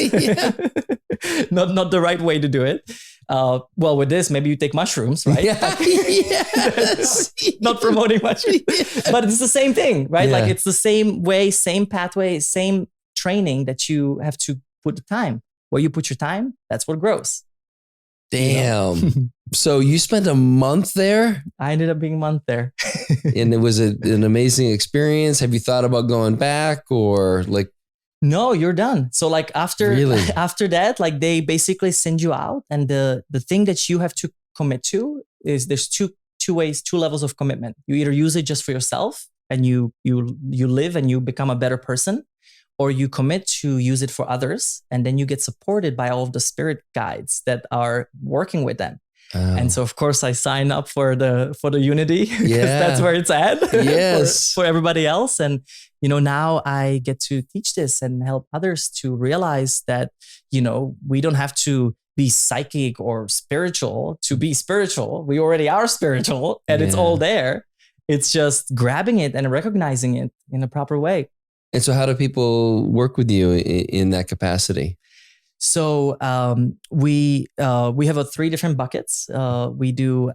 not the right way to do it. Well, with this, maybe you take mushrooms, right? Yes. Not promoting mushrooms, but it's the same thing, right? Like it's the same way, same pathway, same training that you have to put the time. Where you put your time, that's what grows. Damn. You know? So you spent a month there? I ended up being a month there. And it was an amazing experience. Have you thought about going back or like? No, you're done. So like after Really? after that, like they basically send you out. And the thing that you have to commit to is there's two levels of commitment. You either use it just for yourself and you live and you become a better person, or you commit to use it for others. And then you get supported by all of the spirit guides that are working with them. Oh. And so, of course, I sign up for the unity because that's where it's at for everybody else. And, you know, now I get to teach this and help others to realize that, you know, we don't have to be psychic or spiritual to be spiritual. We already are spiritual and it's all there. It's just grabbing it and recognizing it in a proper way. And so how do people work with you in that capacity? So we have 3 different buckets. We do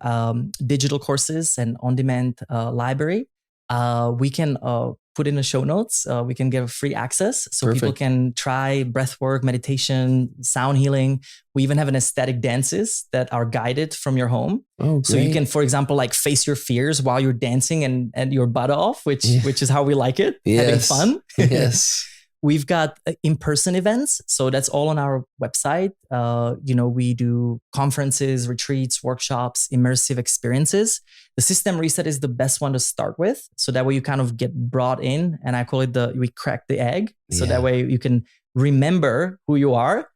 digital courses and on-demand library. We can put in the show notes. We can give free access so people can try breathwork, meditation, sound healing. We even have an aesthetic dances that are guided from your home. Oh, great. So you can, for example, like face your fears while you're dancing and your butt off, which is how we like it, having fun. Yes. We've got in-person events. So that's all on our website. You know, we do conferences, retreats, workshops, immersive experiences. The system reset is the best one to start with. So that way you kind of get brought in, and I call it we crack the egg. So that way you can remember who you are.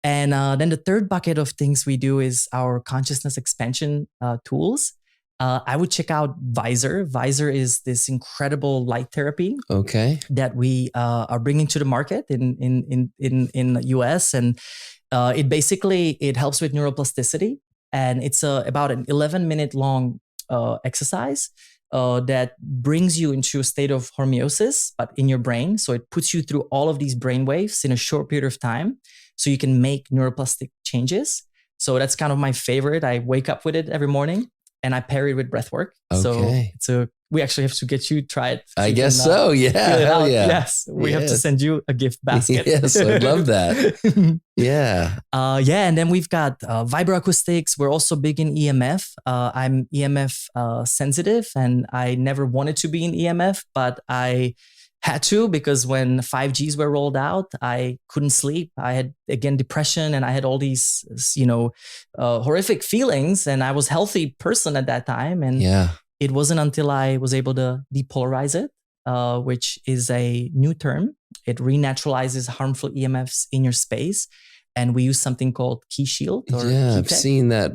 And then the third bucket of things we do is our consciousness expansion tools. I would check out Visor. Visor is this incredible light therapy that we are bringing to the market in the US. And it helps with neuroplasticity. And it's about an 11-minute long exercise that brings you into a state of homeostasis, but in your brain. So it puts you through all of these brain waves in a short period of time so you can make neuroplastic changes. So that's kind of my favorite. I wake up with it every morning. And I pair it with breathwork. So we actually have to get you to try it. I guess so. Yeah. Hell yeah. Yes. We have to send you a gift basket. Yes. I'd love that. Yeah. And then we've got vibroacoustics. We're also big in EMF. I'm EMF sensitive and I never wanted to be in EMF, but I had to because when 5Gs were rolled out, I couldn't sleep. I had, again, depression and I had all these, horrific feelings and I was a healthy person at that time. And it wasn't until I was able to depolarize it, which is a new term. It renaturalizes harmful EMFs in your space. And we use something called key shield. Or Yeah, key I've tech. seen that.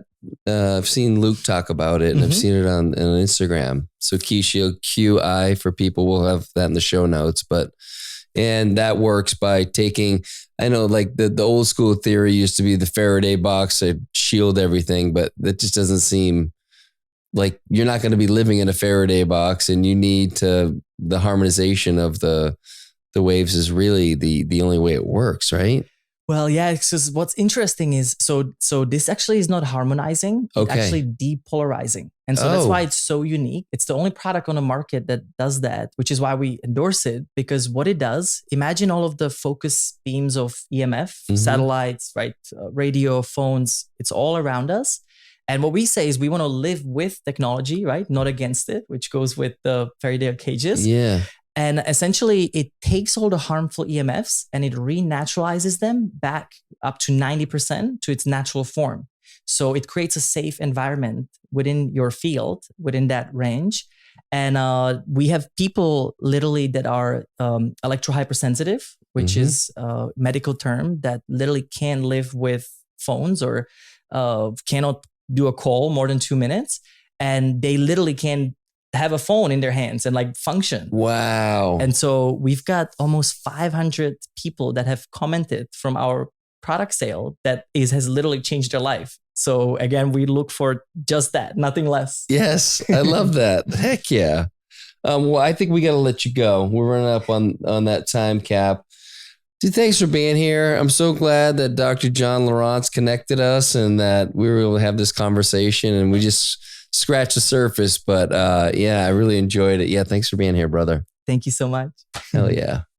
I've seen Luke talk about it, and I've seen it on Instagram. So key shield, QI for people. We'll have that in the show notes. And that works by taking, I know like the old school theory used to be the Faraday box to shield everything, but that just doesn't seem like you're not going to be living in a Faraday box, and you need the harmonization of the waves is really the only way it works, right? Well, yeah, because what's interesting is, so this actually is not harmonizing, it's actually depolarizing. And so that's why it's so unique. It's the only product on the market that does that, which is why we endorse it, because what it does, imagine all of the focus beams of EMF, satellites, right? Radio, phones, it's all around us. And what we say is we want to live with technology, right? Not against it, which goes with the Faraday cages. Yeah. And essentially, it takes all the harmful EMFs and it renaturalizes them back up to 90% to its natural form. So it creates a safe environment within your field, within that range. And we have people literally that are electrohypersensitive, which is a medical term that literally can live with phones or cannot do a call more than 2 minutes. And they literally can have a phone in their hands and like function. Wow. And so we've got almost 500 people that have commented from our product sale that has literally changed their life. So again, we look for just that, nothing less. Yes, I love that. Heck yeah. Well, I think we got to let you go. We're running up on that time cap. Dude, thanks for being here. I'm so glad that Dr. John Laurence connected us and that we were able to have this conversation, and we just scratch the surface, but yeah, I really enjoyed it. Yeah, thanks for being here, brother. Thank you so much. Hell yeah.